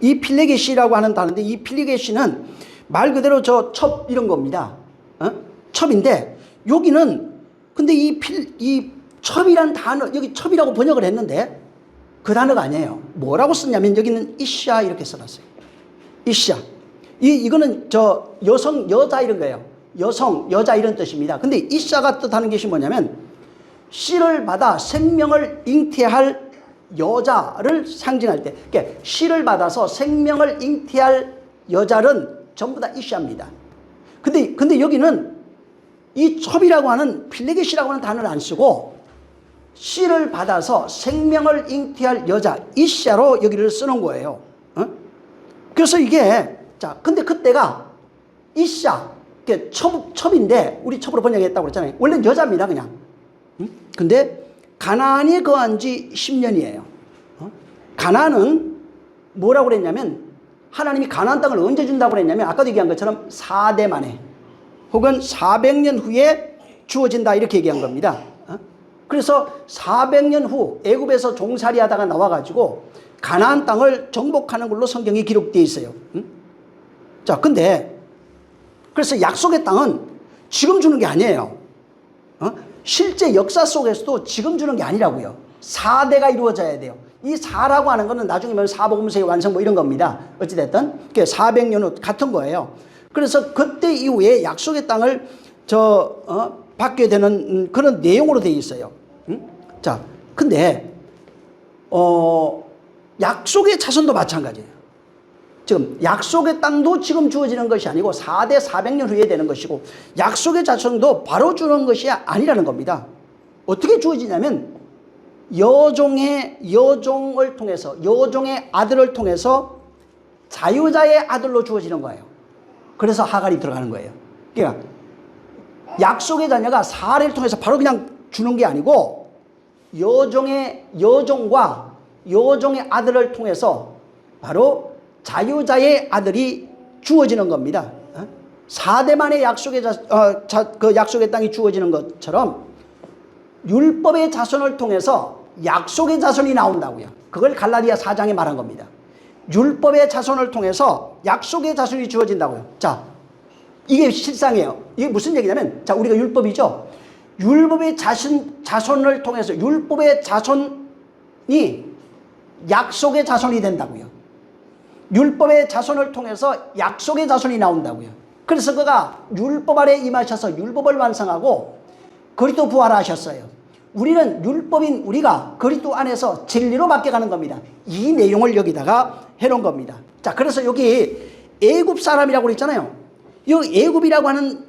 이 필레게시라고 하는 단어인데 이 필레게시는 말 그대로 첩 이런 겁니다. 첩인데 여기는 근데 이 첩이란 단어 여기 첩이라고 번역을 했는데 그 단어가 아니에요. 뭐라고 썼냐면 여기는 이샤 이렇게 써놨어요. 이샤. 이거는 여성 여자 이런 거예요. 여성 여자 이런 뜻입니다. 근데 이샤가 뜻하는 것이 뭐냐면 씨를 받아 생명을 잉태할 여자를 상징할 때, 그러니까 씨를 받아서 생명을 잉태할 여자는 전부 다 이샤입니다. 근데 여기는 이 첩이라고 하는 필레게시라고 하는 단어를 안 쓰고 씨를 받아서 생명을 잉태할 여자 이샤로 여기를 쓰는 거예요. 그래서 이게 자, 근데 그때가 이샤 첩인데 우리 첩으로 번역했다고 그랬잖아요. 원래는 여자입니다, 그냥. 근데 가나안에 거한 지 10년이에요. 가나안은 뭐라고 그랬냐면 하나님이 가나안 땅을 언제 준다고 그랬냐면 아까도 얘기한 것처럼 4대 만에 혹은 400년 후에 주어진다 이렇게 얘기한 겁니다. 그래서 400년 후 애굽에서 종살이 하다가 나와가지고 가나안 땅을 정복하는 걸로 성경이 기록되어 있어요. 자, 근데 그래서 약속의 땅은 지금 주는 게 아니에요. 실제 역사 속에서도 지금 주는 게 아니라고요. 4대가 이루어져야 돼요. 이 4라고 하는 거는 나중에 보면 사복음서의 완성 뭐 이런 겁니다. 어찌됐든 400년 후 같은 거예요. 그래서 그때 이후에 약속의 땅을 받게 되는 그런 내용으로 되어 있어요. 자, 근데 약속의 자손도 마찬가지예요. 지금 약속의 땅도 지금 주어지는 것이 아니고 4대 400년 후에 되는 것이고 약속의 자손도 바로 주는 것이 아니라는 겁니다. 어떻게 주어지냐면 여종을 통해서 여종의 아들을 통해서 자유자의 아들로 주어지는 거예요. 그래서 하갈이 들어가는 거예요. 그러니까 약속의 자녀가 사례를 통해서 바로 그냥 주는 게 아니고 여종과 여종의 아들을 통해서 바로 자유자의 아들이 주어지는 겁니다. 4대 만의 그 약속의 땅이 주어지는 것처럼 율법의 자손을 통해서 약속의 자손이 나온다고요. 그걸 갈라디아 4장에 말한 겁니다. 율법의 자손을 통해서 약속의 자손이 주어진다고요. 자, 이게 실상이에요. 이게 무슨 얘기냐면, 자, 우리가 율법이죠. 율법의 자손을 통해서 율법의 자손이 약속의 자손이 된다고요. 율법의 자손을 통해서 약속의 자손이 나온다고요. 그래서 그가 율법 아래 임하셔서 율법을 완성하고 그리스도 부활하셨어요. 우리는 율법인 우리가 그리스도 안에서 진리로 바뀌어가는 겁니다. 이 내용을 여기다가 해놓은 겁니다. 자, 그래서 여기 애굽 사람이라고 그랬잖아요. 이 애굽이라고 하는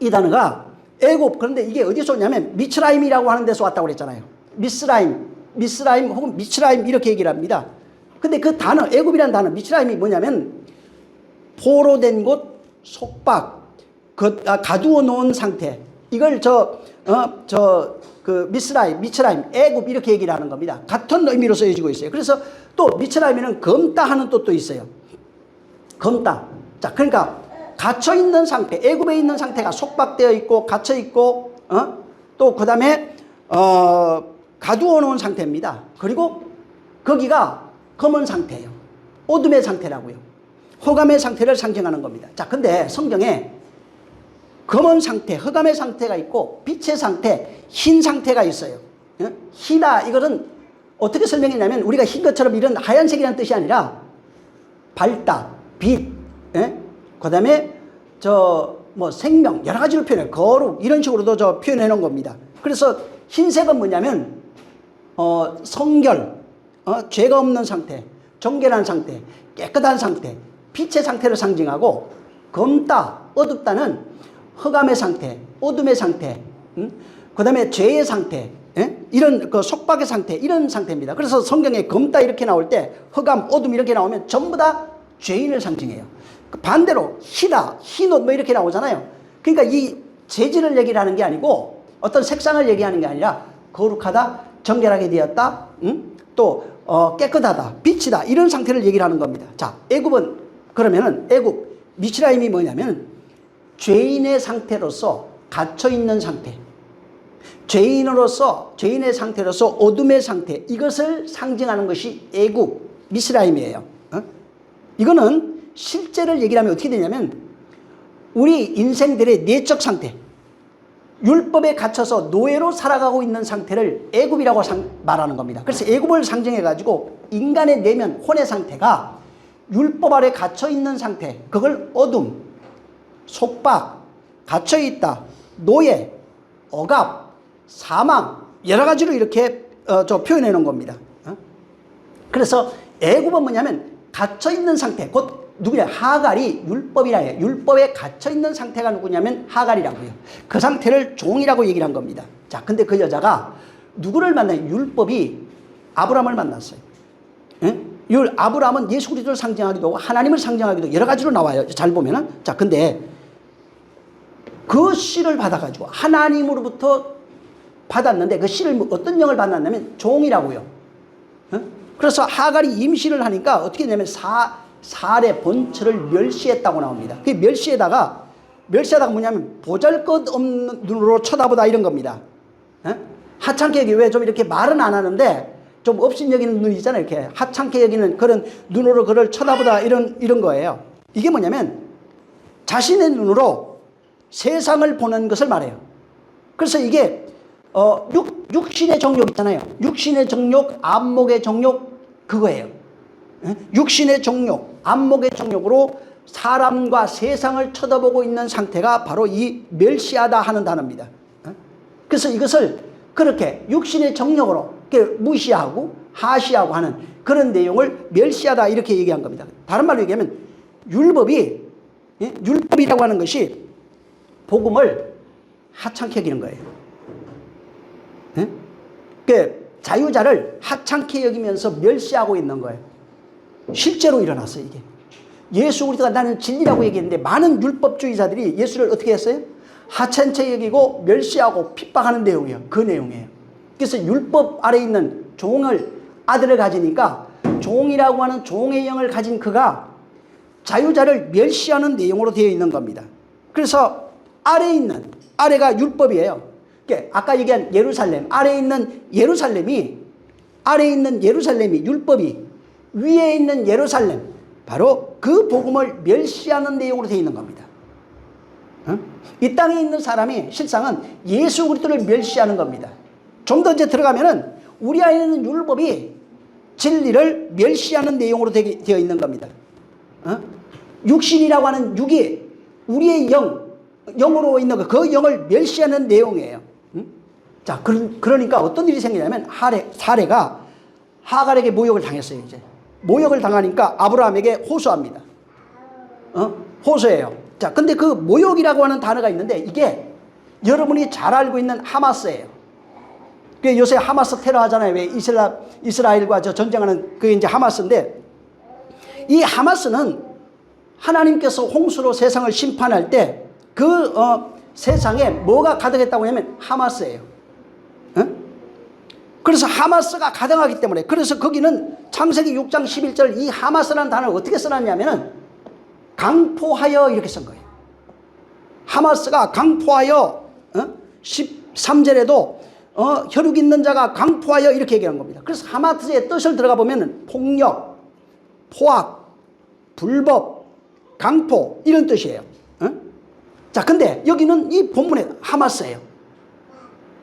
이 단어가 애굽, 그런데 이게 어디서 오냐면 미츠라임이라고 하는 데서 왔다고 그랬잖아요. 미스라임 혹은 미츠라임 이렇게 얘기를 합니다. 근데 그 단어, 애굽이라는 단어, 미츠라임이 뭐냐면 포로된 곳, 속박, 가두어 놓은 상태. 이걸 미츠라임, 애굽 이렇게 얘기를 하는 겁니다. 같은 의미로 쓰여지고 있어요. 그래서 또 미츠라임에는 검다 하는 뜻도 있어요. 검다. 자, 그러니까 갇혀 있는 상태, 애굽에 있는 상태가 속박되어 있고 갇혀 있고, 또 그다음에 가두어 놓은 상태입니다. 그리고 거기가 검은 상태예요. 어둠의 상태라고요. 흑암의 상태를 상징하는 겁니다. 자, 근데 성경에 검은 상태, 흑암의 상태가 있고 빛의 상태, 흰 상태가 있어요. 희다, 이거는 어떻게 설명했냐면 우리가 흰 것처럼 이런 하얀색이라는 뜻이 아니라 밝다, 빛, 그 다음에 생명, 여러 가지로 표현해요. 거룩, 이런 식으로도 표현해 놓은 겁니다. 그래서 흰색은 뭐냐면 성결, 죄가 없는 상태, 정결한 상태, 깨끗한 상태, 빛의 상태를 상징하고, 검다, 어둡다는 흑암의 상태, 어둠의 상태, 그 다음에 죄의 상태, 이런 그 속박의 상태, 이런 상태입니다. 그래서 성경에 검다 이렇게 나올 때 흑암, 어둠 이렇게 나오면 전부 다 죄인을 상징해요. 반대로 희다, 흰옷 뭐 이렇게 나오잖아요. 그러니까 이 재질을 얘기를 하는 게 아니고 어떤 색상을 얘기하는 게 아니라 거룩하다, 정결하게 되었다, 또 깨끗하다, 빛이다, 이런 상태를 얘기를 하는 겁니다. 자, 애굽은 그러면은 애굽 미츠라임이 뭐냐면 죄인의 상태로서 갇혀 있는 상태, 죄인의 상태로서 어둠의 상태, 이것을 상징하는 것이 애굽 미스라임이에요. 이거는 실제를 얘기를 하면 어떻게 되냐면 우리 인생들의 내적 상태, 율법에 갇혀서 노예로 살아가고 있는 상태를 애굽이라고 말하는 겁니다. 그래서 애굽을 상징해 가지고 인간의 내면, 혼의 상태가 율법 아래 갇혀 있는 상태, 그걸 어둠, 속박, 갇혀 있다, 노예, 억압, 사망, 여러 가지로 이렇게 표현해 놓은 겁니다. 그래서 애굽은 뭐냐면 갇혀 있는 상태, 곧 누구냐? 하갈이 율법이라 해요. 율법에 갇혀 있는 상태가 누구냐면 하갈이라고요. 그 상태를 종이라고 얘기를 한 겁니다. 자, 근데 그 여자가 누구를 만나요? 율법이 아브라함을 만났어요. 아브라함은 예수 그리스도를 상징하기도 하고 하나님을 상징하기도 여러 가지로 나와요. 잘 보면은. 자, 근데 그 씨를 받아가지고 하나님으로부터 받았는데 그 씨를 어떤 영을 받았냐면 종이라고요. 그래서 하갈이 임신을 하니까 어떻게 되냐면 살의 본처를 멸시했다고 나옵니다. 그 멸시에다가 뭐냐면 보잘것없는 눈으로 쳐다보다 이런 겁니다. 하찮게 여기 왜 좀 이렇게 말은 안 하는데 좀 업신 여기는 눈이 있잖아요. 이렇게 하찮게 여기는 그런 눈으로 그를 쳐다보다 이런 거예요. 이게 뭐냐면 자신의 눈으로 세상을 보는 것을 말해요. 그래서 이게 육신의 정욕 있잖아요. 육신의 정욕, 안목의 정욕 그거예요. 육신의 정욕, 안목의 정욕으로 사람과 세상을 쳐다보고 있는 상태가 바로 이 멸시하다 하는 단어입니다. 그래서 이것을 그렇게 육신의 정욕으로 무시하고 하시하고 하는 그런 내용을 멸시하다 이렇게 얘기한 겁니다. 다른 말로 얘기하면 율법이라고 하는 것이 복음을 하찮게 여기는 거예요. 자유자를 하찮게 여기면서 멸시하고 있는 거예요. 실제로 일어났어요, 이게. 예수 그리스도가 나는 진리라고 얘기했는데 많은 율법주의자들이 예수를 어떻게 했어요? 하찮게 여기고 멸시하고 핍박하는 내용이에요. 그 내용이에요. 그래서 율법 아래 있는 아들을 가지니까 종이라고 하는 종의 영을 가진 그가 자유자를 멸시하는 내용으로 되어 있는 겁니다. 그래서 아래가 율법이에요. 아까 얘기한 예루살렘, 아래에 있는 예루살렘이 율법이, 위에 있는 예루살렘, 바로 그 복음을 멸시하는 내용으로 되어 있는 겁니다. 이 땅에 있는 사람이 실상은 예수 그리스도를 멸시하는 겁니다. 좀 더 이제 들어가면은 우리 안에 있는 율법이 진리를 멸시하는 내용으로 되어 있는 겁니다. 육신이라고 하는 육이 우리의 영으로 있는 그 영을 멸시하는 내용이에요. 자, 그러니까 어떤 일이 생기냐면 사레가 하갈에게 모욕을 당했어요. 이제 모욕을 당하니까 아브라함에게 호소합니다. 호소해요. 자, 근데 그 모욕이라고 하는 단어가 있는데 이게 여러분이 잘 알고 있는 하마스예요. 요새 하마스 테러 하잖아요. 왜 이스라엘과 전쟁하는 그게 이제 하마스인데, 이 하마스는 하나님께서 홍수로 세상을 심판할 때 그 세상에 뭐가 가득했다고 하냐면 하마스예요. 그래서 하마스가 가득하기 때문에, 그래서 거기는 창세기 6장 11절 이 하마스라는 단어를 어떻게 써놨냐면은 강포하여 이렇게 쓴 거예요. 하마스가 강포하여 13절에도 혈육 있는 자가 강포하여 이렇게 얘기하는 겁니다. 그래서 하마스의 뜻을 들어가 보면 폭력, 포악, 불법, 강포 이런 뜻이에요. 자, 근데 여기는 이 본문에 하마스예요.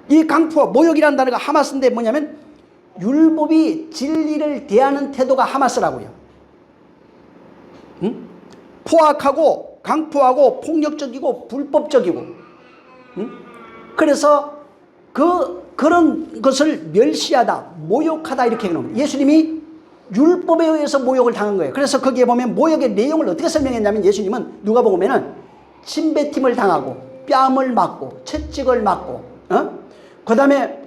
이 강포, 모욕이라는 단어가 하마스인데 뭐냐면 율법이 진리를 대하는 태도가 하마스라고요. 포악하고 강포하고 폭력적이고 불법적이고, 그래서 그런 것을 멸시하다, 모욕하다 이렇게 얘기합니다. 예수님이 율법에 의해서 모욕을 당한 거예요. 그래서 거기에 보면 모욕의 내용을 어떻게 설명했냐면 예수님은 누가복음에는 침뱉임을 당하고 뺨을 맞고 채찍을 맞고 그 다음에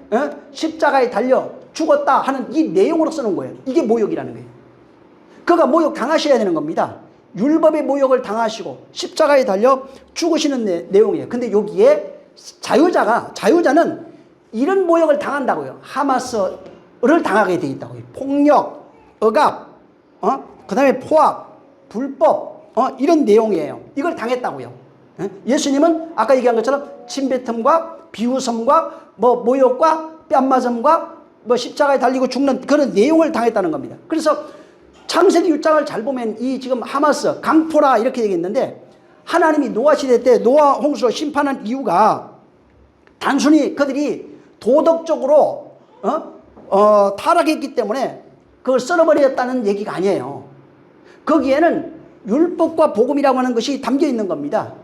십자가에 달려 죽었다 하는 이 내용으로 쓰는 거예요. 이게 모욕이라는 거예요. 그가 모욕 당하셔야 되는 겁니다. 율법의 모욕을 당하시고 십자가에 달려 죽으시는 내용이에요. 근데 여기에 자유자는 이런 모욕을 당한다고요. 하마스를 당하게 되어 있다고요. 폭력, 억압, 그 다음에 포악, 불법, 이런 내용이에요. 이걸 당했다고요. 예수님은 아까 얘기한 것처럼 침뱉음과 비웃음과 모욕과 뺨맞음과 십자가에 달리고 죽는 그런 내용을 당했다는 겁니다. 그래서 창세기 6장을 잘 보면 이 지금 하마스, 강포라 이렇게 얘기했는데, 하나님이 노아 시대 때 노아 홍수로 심판한 이유가 단순히 그들이 도덕적으로 타락했기 때문에 그걸 썰어버렸다는 얘기가 아니에요. 거기에는 율법과 복음이라고 하는 것이 담겨 있는 겁니다.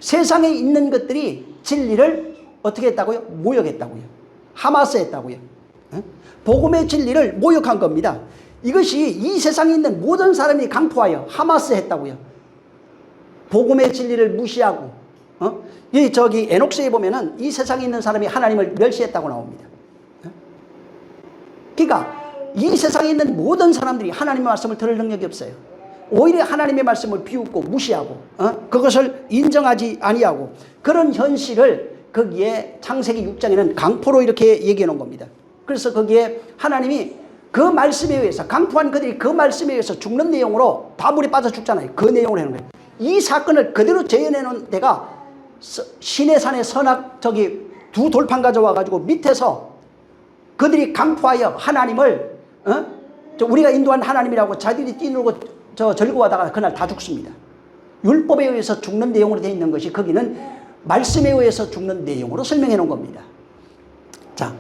세상에 있는 것들이 진리를 어떻게 했다고요? 모욕했다고요. 하마스했다고요. 복음의 진리를 모욕한 겁니다. 이것이 이 세상에 있는 모든 사람이 강포하여 하마스했다고요. 복음의 진리를 무시하고, 에녹스에 보면은 이 세상에 있는 사람이 하나님을 멸시했다고 나옵니다. 그러니까 이 세상에 있는 모든 사람들이 하나님의 말씀을 들을 능력이 없어요. 오히려 하나님의 말씀을 비웃고 무시하고 그것을 인정하지 아니하고 그런 현실을 거기에 창세기 6장에는 강포로 이렇게 얘기해 놓은 겁니다. 그래서 거기에 하나님이 그 말씀에 의해서 강포한 그들이 그 말씀에 의해서 죽는 내용으로 다 물에 빠져 죽잖아요. 그 내용을 해놓은 거예요. 이 사건을 그대로 재현해 놓은 데가 시내산의 두 돌판 가져와 가지고 밑에서 그들이 강포하여 하나님을 우리가 인도한 하나님이라고 자기들이 뛰놀고 절고 하다가 그날 다 죽습니다. 율법에 의해서 죽는 내용으로 되어 있는 것이 거기는 말씀에 의해서 죽는 내용으로 설명해 놓은 겁니다. 자,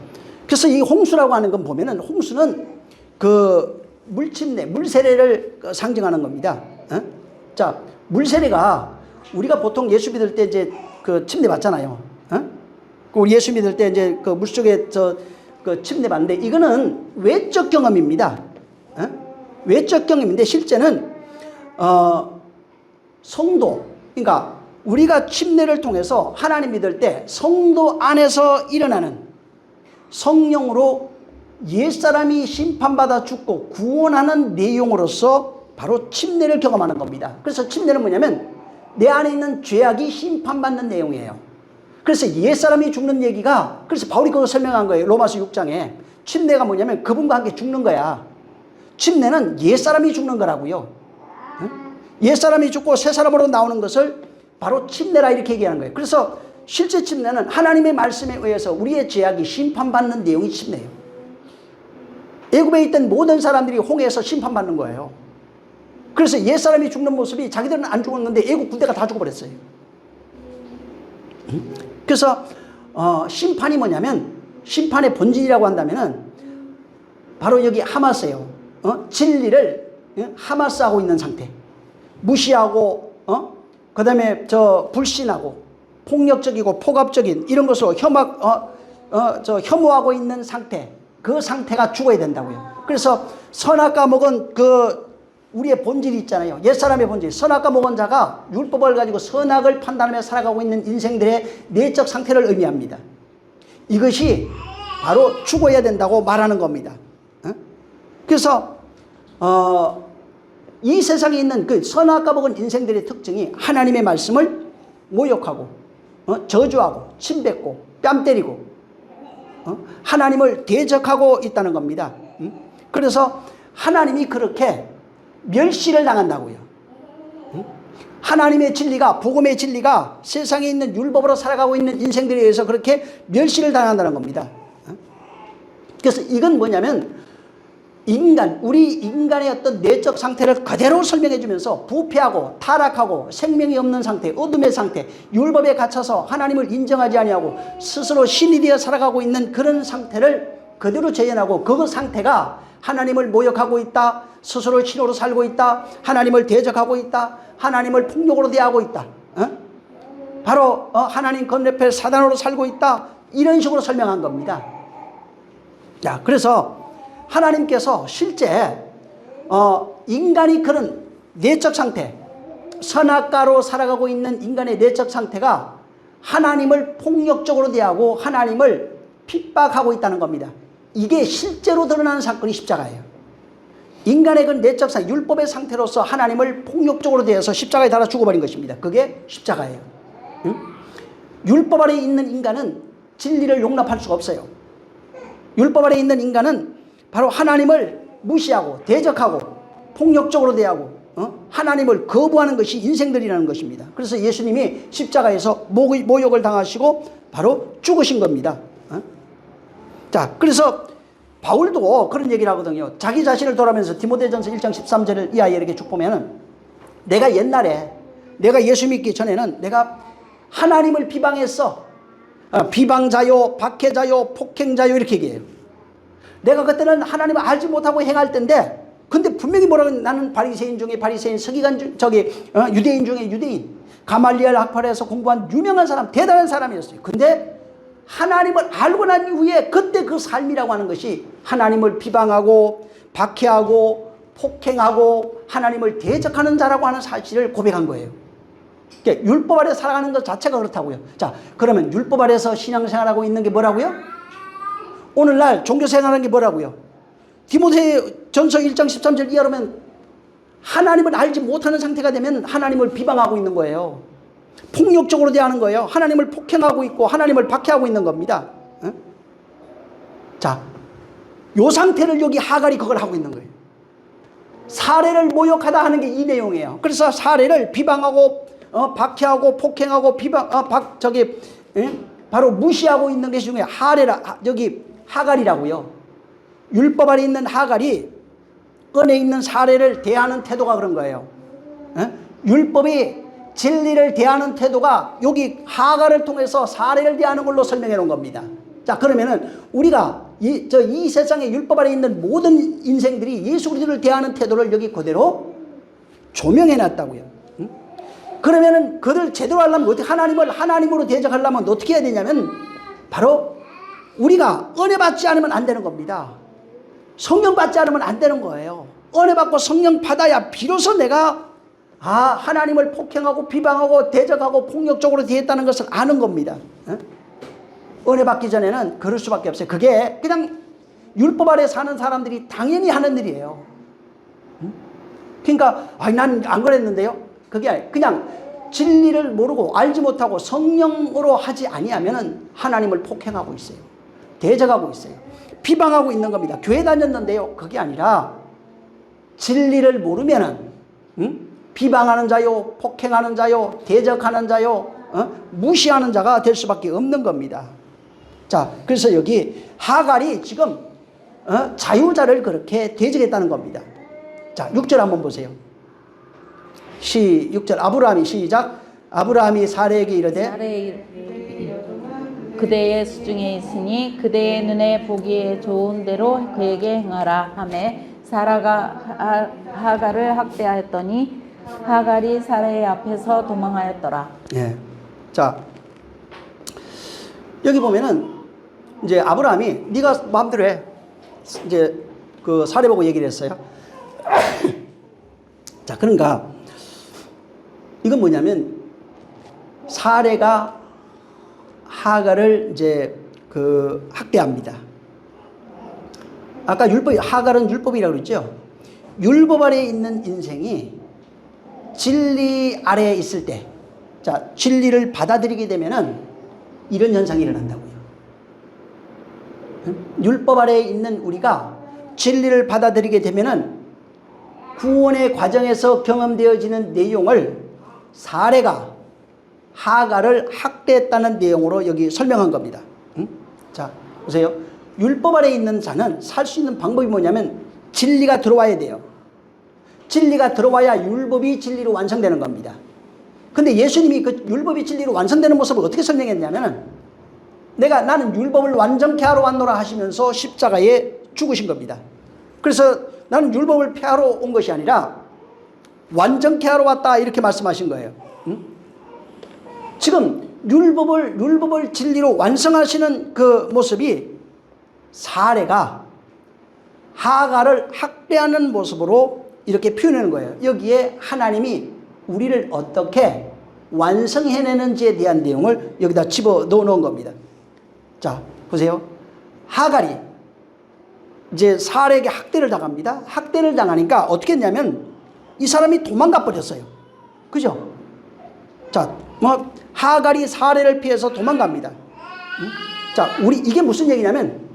그래서 이 홍수라고 하는 건 보면은 홍수는 그 물침내, 물세례를 상징하는 겁니다. 자, 물세례가 우리가 보통 예수 믿을 때 이제 그 침례 받잖아요. 그 예수 믿을 때 이제 그 물속에 그 침례 받는데 이거는 외적 경험입니다. 외적 경험인데 실제는 성도, 그러니까 우리가 침례를 통해서 하나님 믿을 때 성도 안에서 일어나는 성령으로 옛사람이 심판받아 죽고 구원하는 내용으로서 바로 침례를 경험하는 겁니다. 그래서 침례는 뭐냐면 내 안에 있는 죄악이 심판받는 내용이에요. 그래서 옛사람이 죽는 얘기가, 그래서 바울이 그걸 설명한 거예요. 로마서 6장에 침례가 뭐냐면 그분과 함께 죽는 거야. 침례는 옛사람이 죽는 거라고요. 옛사람이 죽고 새사람으로 나오는 것을 바로 침례라 이렇게 얘기하는 거예요. 그래서 실제 침례는 하나님의 말씀에 의해서 우리의 죄악이 심판받는 내용이 침례예요. 애굽에 있던 모든 사람들이 홍해에서 심판받는 거예요. 그래서 옛사람이 죽는 모습이 자기들은 안 죽었는데 애굽 군대가 다 죽어버렸어요. 그래서 심판이 뭐냐면, 심판의 본질이라고 한다면은 바로 여기 하마스예요. 진리를 하마스하고 있는 상태, 무시하고 그 다음에 불신하고 폭력적이고 폭압적인 이런 것으로 혐오하고 있는 상태, 그 상태가 죽어야 된다고요. 그래서 선악과 먹은 그 우리의 본질이 있잖아요. 옛사람의 본질, 선악과 먹은 자가 율법을 가지고 선악을 판단하며 살아가고 있는 인생들의 내적 상태를 의미합니다. 이것이 바로 죽어야 된다고 말하는 겁니다. 그래서 이 세상에 있는 그 선악과 먹은 인생들의 특징이 하나님의 말씀을 모욕하고 저주하고 침뱉고 뺨 때리고 하나님을 대적하고 있다는 겁니다. 그래서 하나님이 그렇게 멸시를 당한다고요. 하나님의 진리가, 복음의 진리가 세상에 있는 율법으로 살아가고 있는 인생들에 의해서 그렇게 멸시를 당한다는 겁니다. 그래서 이건 뭐냐면 우리 인간의 어떤 내적 상태를 그대로 설명해 주면서 부패하고 타락하고 생명이 없는 상태, 어둠의 상태, 율법에 갇혀서 하나님을 인정하지 아니하고 스스로 신이 되어 살아가고 있는 그런 상태를 그대로 재현하고, 그 상태가 하나님을 모욕하고 있다, 스스로 신으로 살고 있다, 하나님을 대적하고 있다, 하나님을 폭력으로 대하고 있다, 바로 하나님 건너편 사단으로 살고 있다, 이런 식으로 설명한 겁니다. 자, 그래서 하나님께서 실제 인간이 그런 내적 상태, 선악과로 살아가고 있는 인간의 내적 상태가 하나님을 폭력적으로 대하고 하나님을 핍박하고 있다는 겁니다. 이게 실제로 드러나는 사건이 십자가예요. 인간의 그 내적 상태, 율법의 상태로서 하나님을 폭력적으로 대해서 십자가에 달아 죽어버린 것입니다. 그게 십자가예요. 율법 아래 있는 인간은 진리를 용납할 수가 없어요. 율법 아래 있는 인간은 바로 하나님을 무시하고 대적하고 폭력적으로 대하고 하나님을 거부하는 것이 인생들이라는 것입니다. 그래서 예수님이 십자가에서 모욕을 당하시고 바로 죽으신 겁니다. 자, 그래서 바울도 그런 얘기를 하거든요. 자기 자신을 돌아보면서 디모데전서 1장 13절을 이 아이에게 쭉 보면은, 내가 옛날에 내가 예수 믿기 전에는 내가 하나님을 비방했어. 비방자요, 박해자요, 폭행자요, 이렇게 얘기해요. 내가 그때는 하나님을 알지 못하고 행할 때인데, 근데 분명히 뭐라고, 나는 바리새인 중에 바리새인, 서기관 유대인 중에 유대인, 가말리엘 학파에서 공부한 유명한 사람, 대단한 사람이었어요. 근데 하나님을 알고 난 이후에 그때 그 삶이라고 하는 것이 하나님을 비방하고 박해하고 폭행하고 하나님을 대적하는 자라고 하는 사실을 고백한 거예요. 그러니까 율법 아래 살아가는 것 자체가 그렇다고요. 자, 그러면 율법 아래서 신앙생활하고 있는 게 뭐라고요? 오늘날 종교생활하는 게 뭐라고요? 디모데전서 1장 13절 이하로면 하나님을 알지 못하는 상태가 되면 하나님을 비방하고 있는 거예요. 폭력적으로 대하는 거예요. 하나님을 폭행하고 있고 하나님을 박해하고 있는 겁니다. 자, 요 상태를 여기 하갈이 그걸 하고 있는 거예요. 사례를 모욕하다 하는 게 이 내용이에요. 그래서 사례를 비방하고 박해하고 폭행하고 바로 무시하고 있는 게 중에 여기 하갈이라고요. 율법 아래 있는 하갈이 은혜 있는 사례를 대하는 태도가 그런 거예요. 율법이 진리를 대하는 태도가 여기 하갈을 통해서 사례를 대하는 걸로 설명해 놓은 겁니다. 자, 그러면은 우리가 이 세상에 율법 아래 있는 모든 인생들이 예수 그리스도를 대하는 태도를 여기 그대로 조명해 놨다고요. 그러면은 그들 제대로 하려면 어떻게 하나님으로 대적하려면 어떻게 해야 되냐면 바로 우리가 은혜 받지 않으면 안 되는 겁니다. 성령 받지 않으면 안 되는 거예요. 은혜 받고 성령 받아야 비로소 내가 하나님을 폭행하고 비방하고 대적하고 폭력적으로 대했다는 것을 아는 겁니다. 은혜 받기 전에는 그럴 수밖에 없어요. 그게 그냥 율법 아래 사는 사람들이 당연히 하는 일이에요. 그러니까 난 안 그랬는데요. 그게 아니에요. 그냥 진리를 모르고 알지 못하고 성령으로 하지 아니하면은 하나님을 폭행하고 있어요. 대적하고 있어요. 비방하고 있는 겁니다. 교회 다녔는데요. 그게 아니라 진리를 모르면은 비방하는 자요, 폭행하는 자요, 대적하는 자요, 무시하는 자가 될 수밖에 없는 겁니다. 자, 그래서 여기 하갈이 지금 자유자를 그렇게 대적했다는 겁니다. 자, 6절 한번 보세요. 6절 아브라함이 시작. 아브라함이 사레에게 이르되 그대의 수중에 있으니 그대의 눈에 보기에 좋은 대로 그에게 행하라 하매 사라가 하갈을 학대하였더니 하갈이 사라의 앞에서 도망하였더라. 예. 자, 여기 보면은 이제 아브라함이 네가 마음대로 해. 이제 그 사례 보고 얘기를 했어요. 자, 그러니까 이건 뭐냐면 사례가 하갈을 이제 그 학대합니다. 아까 하갈은 율법이라고 그랬죠. 율법 아래에 있는 인생이 진리 아래에 있을 때, 자, 진리를 받아들이게 되면은 이런 현상이 일어난다고요. 율법 아래에 있는 우리가 진리를 받아들이게 되면은 구원의 과정에서 경험되어지는 내용을 사례가 하갈을 학대했다는 내용으로 여기 설명한 겁니다. 자, 보세요. 율법 아래에 있는 자는 살 수 있는 방법이 뭐냐면 진리가 들어와야 돼요. 진리가 들어와야 율법이 진리로 완성되는 겁니다. 근데 예수님이 그 율법이 진리로 완성되는 모습을 어떻게 설명했냐면은 나는 율법을 완전케 하러 왔노라 하시면서 십자가에 죽으신 겁니다. 그래서 나는 율법을 폐하러 온 것이 아니라 완전케 하러 왔다 이렇게 말씀하신 거예요. 지금 율법을 진리로 완성하시는 그 모습이 사례가 하갈을 학대하는 모습으로 이렇게 표현하는 거예요. 여기에 하나님이 우리를 어떻게 완성해내는지에 대한 내용을 여기다 집어넣어 놓은 겁니다. 자, 보세요. 하갈이 이제 사례에게 학대를 당합니다. 학대를 당하니까 어떻게 했냐면 이 사람이 도망가 버렸어요. 그죠? 자, 하갈이 사례를 피해서 도망갑니다. 자, 이게 무슨 얘기냐면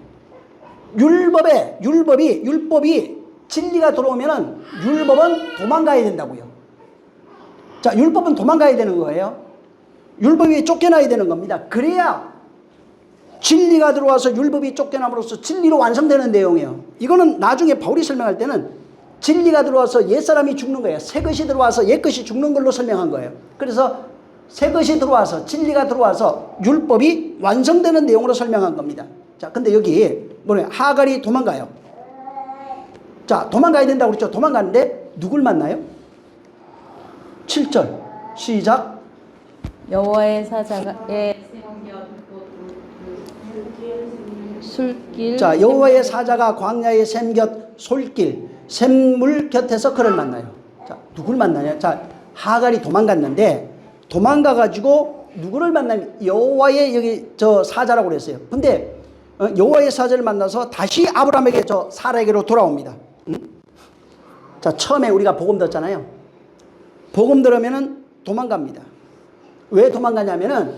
율법이 진리가 들어오면은 율법은 도망가야 된다고요. 자, 율법은 도망가야 되는 거예요. 율법이 쫓겨나야 되는 겁니다. 그래야 진리가 들어와서 율법이 쫓겨남으로써 진리로 완성되는 내용이에요. 이거는 나중에 바울이 설명할 때는 진리가 들어와서 옛사람이 죽는 거예요. 새 것이 들어와서 옛 것이 죽는 걸로 설명한 거예요. 그래서 새 것이 들어와서 진리가 들어와서 율법이 완성되는 내용으로 설명한 겁니다. 자, 근데 여기 하갈이 도망가요. 자, 도망가야 된다고 그랬죠. 도망가는데 누굴 만나요? 7절 시작. 여호와의 사자의 술길. 자, 여호와의 사자가 광야의 샘곁 솔길 샘물 곁에서 그를 만나요. 자, 누굴 만나냐? 자, 하갈이 도망갔는데 도망가가지고 누구를 만나면 여호와의 여기 사자라고 그랬어요. 근데 여호와의 사자를 만나서 다시 아브라함에게 사라에게로 돌아옵니다. 자, 처음에 우리가 복음 듣잖아요. 복음 들으면은 도망갑니다. 왜 도망가냐면은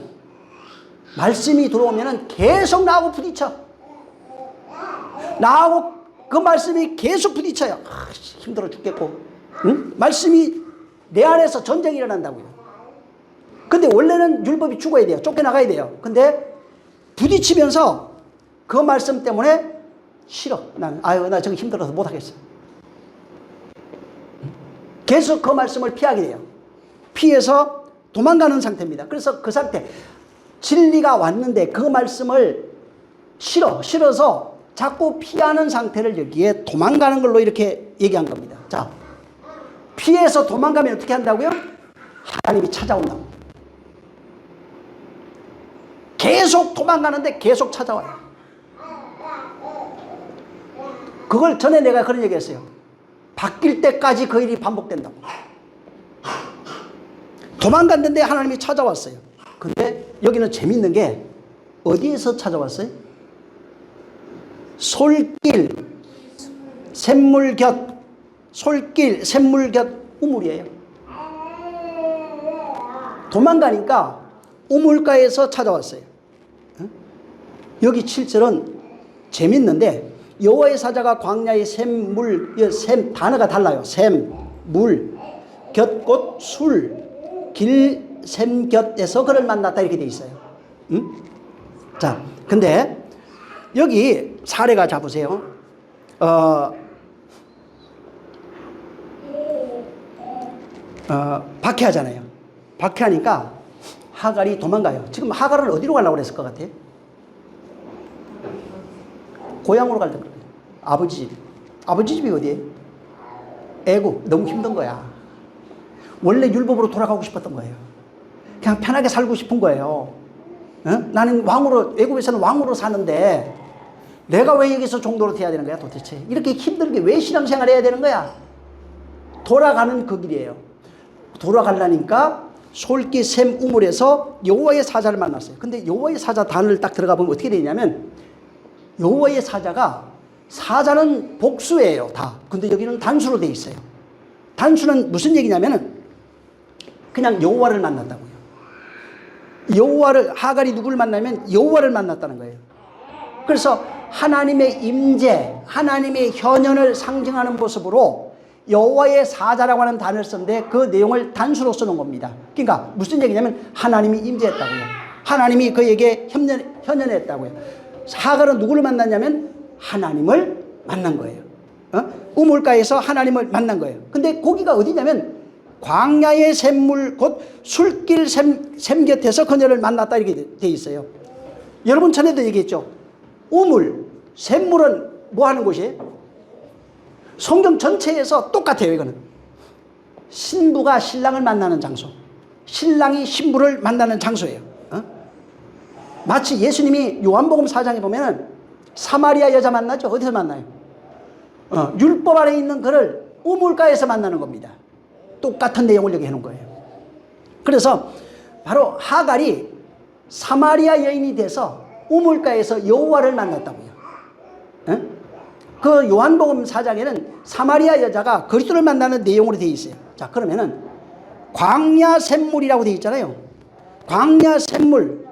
말씀이 들어오면은 계속 나하고 부딪혀. 나하고 그 말씀이 계속 부딪혀요. 아, 힘들어 죽겠고. 응? 말씀이 내 안에서 전쟁이 일어난다고요. 근데 원래는 율법이 죽어야 돼요. 쫓겨나가야 돼요. 근데 부딪히면서 그 말씀 때문에 싫어. 나 저기 힘들어서 못하겠어. 계속 그 말씀을 피하게 돼요. 피해서 도망가는 상태입니다. 그래서 그 상태, 진리가 왔는데 그 말씀을 싫어서 자꾸 피하는 상태를 여기에 도망가는 걸로 이렇게 얘기한 겁니다. 자, 피해서 도망가면 어떻게 한다고요? 하나님이 찾아온다고. 계속 도망가는데 계속 찾아와요. 그걸 전에 내가 그런 얘기 했어요. 바뀔 때까지 그 일이 반복된다고. 도망갔는데 하나님이 찾아왔어요. 근데 여기는 재밌는 게 어디에서 찾아왔어요? 솔길, 샘물 곁, 솔길, 샘물 곁 우물이에요. 도망가니까 우물가에서 찾아왔어요. 여기 7절은 재밌는데 여호와의 사자가 광야의 샘물, 단어가 달라요. 샘, 물, 곁, 곧 술, 길, 샘 곁에서 그를 만났다 이렇게 돼 있어요. 자, 근데 여기 사례가 잡으세요. 박해하잖아요. 박해하니까 하갈이 도망가요. 지금 하갈은 어디로 가려고 그랬을 것 같아요? 고향으로 가려고 그래요. 아버지 집. 아버지 집이 어디예요? 애굽. 너무 힘든 거야. 원래 율법으로 돌아가고 싶었던 거예요. 그냥 편하게 살고 싶은 거예요. 나는 왕으로, 애굽에서는 왕으로 사는데 내가 왜 여기서 종도로 돼야 되는 거야 도대체? 이렇게 힘들게 왜 신앙생활 해야 되는 거야? 돌아가는 그 길이에요. 돌아가려니까 솔기 샘 우물에서 여호와의 사자를 만났어요. 근데 여호와의 사자 단을 딱 들어가 보면 어떻게 되냐면 여호와의 사자는 복수예요, 다. 근데 여기는 단수로 돼 있어요. 단수는 무슨 얘기냐면은 그냥 여호와를 만났다고요. 하갈이 누구를 만나면 여호와를 만났다는 거예요. 그래서 하나님의 임재, 하나님의 현현을 상징하는 모습으로 여호와의 사자라고 하는 단어를 썼는데 그 내용을 단수로 써놓은 겁니다. 그러니까 무슨 얘기냐면 하나님이 임재했다고요. 하나님이 그에게 현현했다고요. 하갈은 누구를 만났냐면 하나님을 만난 거예요. 우물가에서 하나님을 만난 거예요. 근데 거기가 어디냐면 광야의 샘물 곧 술길 샘 곁에서 그녀를 만났다 이렇게 돼 있어요. 여러분 전에도 얘기했죠. 우물, 샘물은 뭐 하는 곳이에요? 성경 전체에서 똑같아요. 이거는 신부가 신랑을 만나는 장소, 신랑이 신부를 만나는 장소예요. 마치 예수님이 요한복음 4장에 보면은 사마리아 여자 만나죠. 어디서 만나요? 율법 안에 있는 그를 우물가에서 만나는 겁니다. 똑같은 내용을 여기 해놓은 거예요. 그래서 바로 하갈이 사마리아 여인이 돼서 우물가에서 여호와를 만났다고요. 그 요한복음 4장에는 사마리아 여자가 그리스도를 만나는 내용으로 되어 있어요. 자, 그러면은 광야 샘물이라고 되어 있잖아요. 광야 샘물,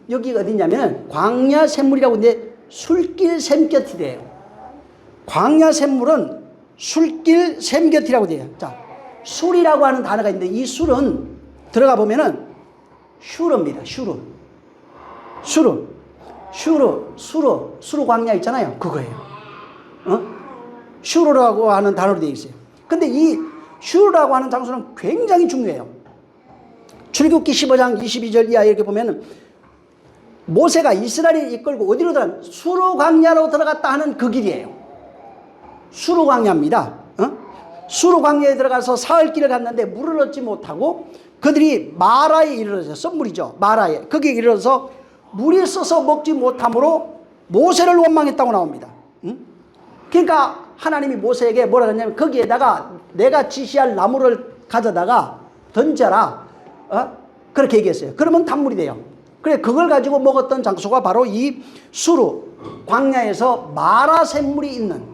여기가 어디냐면은 광야 샘물이라고 하는데 술길 샘곁이래요. 광야 샘물은 술길 샘곁이라고 돼요. 자, 술이라고 하는 단어가 있는데 이 술은 들어가 보면은 슈르입니다. 수르 광야 있잖아요. 그거예요. 슈르라고 하는 단어로 되어 있어요. 근데 이 슈르라고 하는 장소는 굉장히 중요해요. 출애굽기 15장 22절 이하 이렇게 보면은 모세가 이스라엘을 이끌고 어디로 들어간? 수르 광야로 들어갔다 하는 그 길이에요. 수르 광야입니다. 수르 광야에 들어가서 사흘 길을 갔는데 물을 얻지 못하고 그들이 마라에 이르러서 썸물이죠. 마라에 거기에 이르러서 물이 써서 먹지 못함으로 모세를 원망했다고 나옵니다. 그러니까 하나님이 모세에게 뭐라 그랬냐면 거기에다가 내가 지시할 나무를 가져다가 던져라. 그렇게 얘기했어요. 그러면 단물이 돼요. 그래 그걸 가지고 먹었던 장소가 바로 이 수르 광야에서 마라 샘물이 있는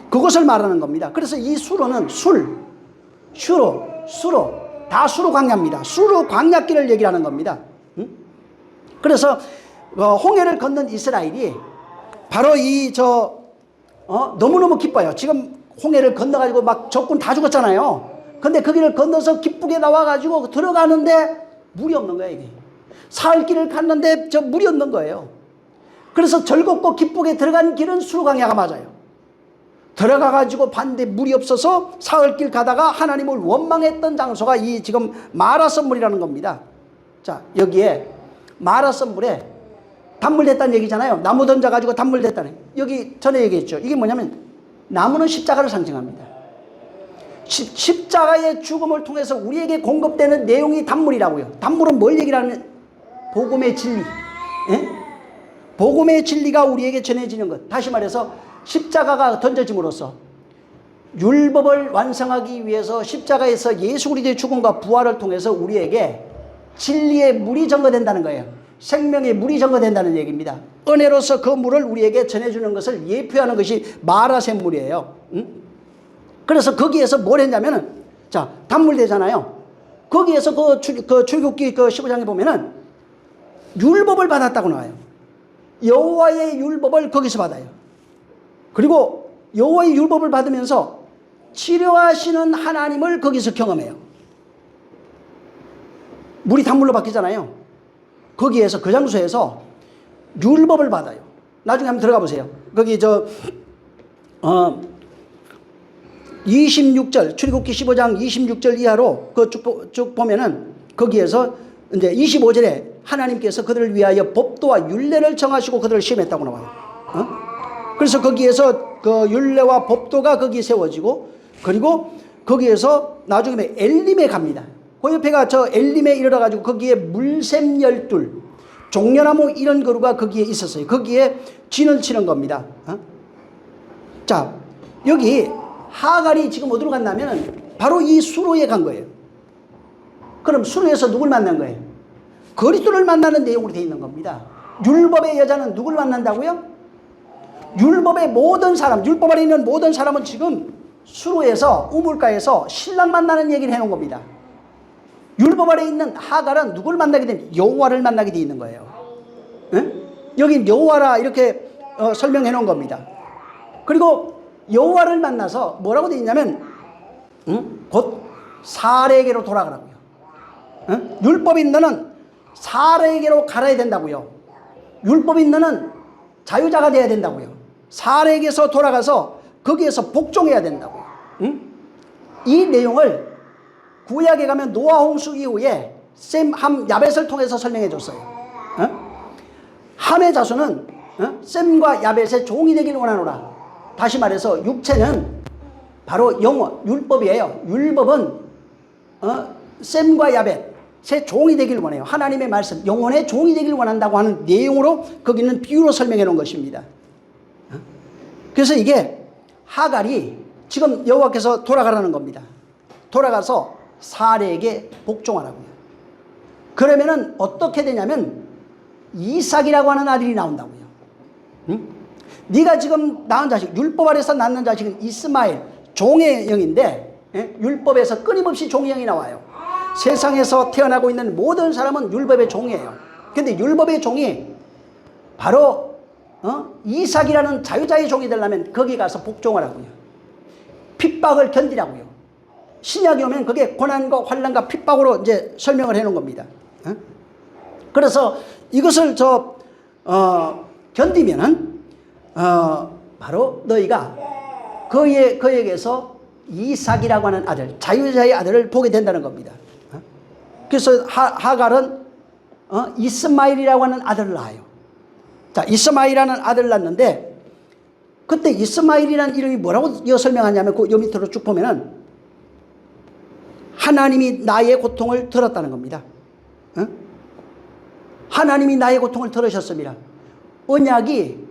그것을 말하는 겁니다. 그래서 이 수로는 수로 다 수로 광야입니다. 수로 광야길을 얘기하는 겁니다. 그래서 홍해를 건넌 이스라엘이 바로 너무너무 기뻐요. 지금 홍해를 건너가지고 막 적군 다 죽었잖아요. 근데 그 길을 건너서 기쁘게 나와가지고 들어가는데 물이 없는 거예요, 이게. 사흘 길을 갔는데 물이 없는 거예요. 그래서 즐겁고 기쁘게 들어간 길은 수로광야가 맞아요. 들어가가지고 봤는데 물이 없어서 사흘 길 가다가 하나님을 원망했던 장소가 이 지금 마라 선물이라는 겁니다. 자, 여기에 마라 선물에 단물 됐다는 얘기잖아요. 나무 던져가지고 단물 됐다는. 여기 전에 얘기했죠. 이게 뭐냐면 나무는 십자가를 상징합니다. 십자가의 죽음을 통해서 우리에게 공급되는 내용이 단물이라고요. 단물은 뭘 얘기를 하면 복음의 진리. 예? 복음의 진리가 우리에게 전해지는 것. 다시 말해서 십자가가 던져짐으로써 율법을 완성하기 위해서 십자가에서 예수 그리스도의 죽음과 부활을 통해서 우리에게 진리의 물이 증거된다는 거예요. 생명의 물이 증거된다는 얘기입니다. 은혜로서 그 물을 우리에게 전해주는 것을 예표하는 것이 마라샘물이에요. 그래서 거기에서 뭘 했냐면은, 자, 단물 되잖아요. 거기에서 출애굽기 15장에 보면은 율법을 받았다고 나와요. 여호와의 율법을 거기서 받아요. 그리고 여호와의 율법을 받으면서 치료하시는 하나님을 거기서 경험해요. 물이 단물로 바뀌잖아요. 거기에서 그 장소에서 율법을 받아요. 나중에 한번 들어가 보세요. 거기 26절 출애굽기 15장 26절 이하로 쭉 보면은 거기에서 이제 25절에 하나님께서 그들을 위하여 법도와 율례를 정하시고 그들을 시험했다고 나와요. 그래서 거기에서 그 율례와 법도가 거기 세워지고, 그리고 거기에서 나중에 엘림에 갑니다. 그 옆에가 엘림에 이르러 가지고 거기에 물샘 12, 종려나무 이런 그루가 거기에 있었어요. 거기에 진을 치는 겁니다. 자, 여기 하갈이 지금 어디로 갔냐면 바로 이 수로에 간 거예요. 그럼 수로에서 누굴 만난 거예요? 그리스도를 만나는 내용으로 되어 있는 겁니다. 율법의 여자는 누굴 만난다고요? 율법의 모든 사람, 율법 아래 있는 모든 사람은 지금 수로에서 우물가에서 신랑 만나는 얘기를 해놓은 겁니다. 율법 아래 있는 하갈은 누굴 만나게 되면 여호와를 만나게 되어 있는 거예요. 응? 여기 여호와라 이렇게 설명해 놓은 겁니다. 그리고 여호와를 만나서 뭐라고 되어 있냐면 곧 사례에게로 돌아가라고요. 율법 있는 너는 사례에게로 갈아야 된다고요. 율법 있는 너는 자유자가 돼야 된다고요. 사례에게서 돌아가서 거기에서 복종해야 된다고요. 이 내용을 구약에 가면 노아 홍수 이후에 셈, 함, 야벳을 통해서 설명해 줬어요. 함의 자손은 셈과 야벳의 종이 되길 원하노라. 다시 말해서 육체는 바로 영원, 율법이에요. 율법은 셈과 야벳의 종이 되길 원해요. 하나님의 말씀, 영혼의 종이 되길 원한다고 하는 내용으로 거기는 비유로 설명해 놓은 것입니다. 그래서 이게 하갈이 지금 여호와께서 돌아가라는 겁니다. 돌아가서 사례에게 복종하라고요. 그러면은 어떻게 되냐면 이삭이라고 하는 아들이 나온다고요. 네가 지금 낳은 자식, 율법 아래서 낳는 자식은 이스마엘, 종의 영인데, 율법에서 끊임없이 종의 영이 나와요. 세상에서 태어나고 있는 모든 사람은 율법의 종이에요. 근데 율법의 종이 바로 이삭이라는 자유자의 종이 되려면 거기 가서 복종하라고요. 핍박을 견디라고요. 신약이 오면 그게 고난과 환난과 핍박으로 이제 설명을 해 놓은 겁니다. 그래서 이것을 견디면은 바로 너희가 그에게서 이삭이라고 하는 아들, 자유자의 아들을 보게 된다는 겁니다. 그래서 하갈은 이스마엘이라고 하는 아들을 낳아요. 자, 이스마엘이라는 아들을 낳는데 그때 이스마엘이라는 이름이 뭐라고 설명하냐면 그 요 밑으로 쭉 보면은 하나님이 나의 고통을 들었다는 겁니다. 하나님이 나의 고통을 들으셨습니다. 언약이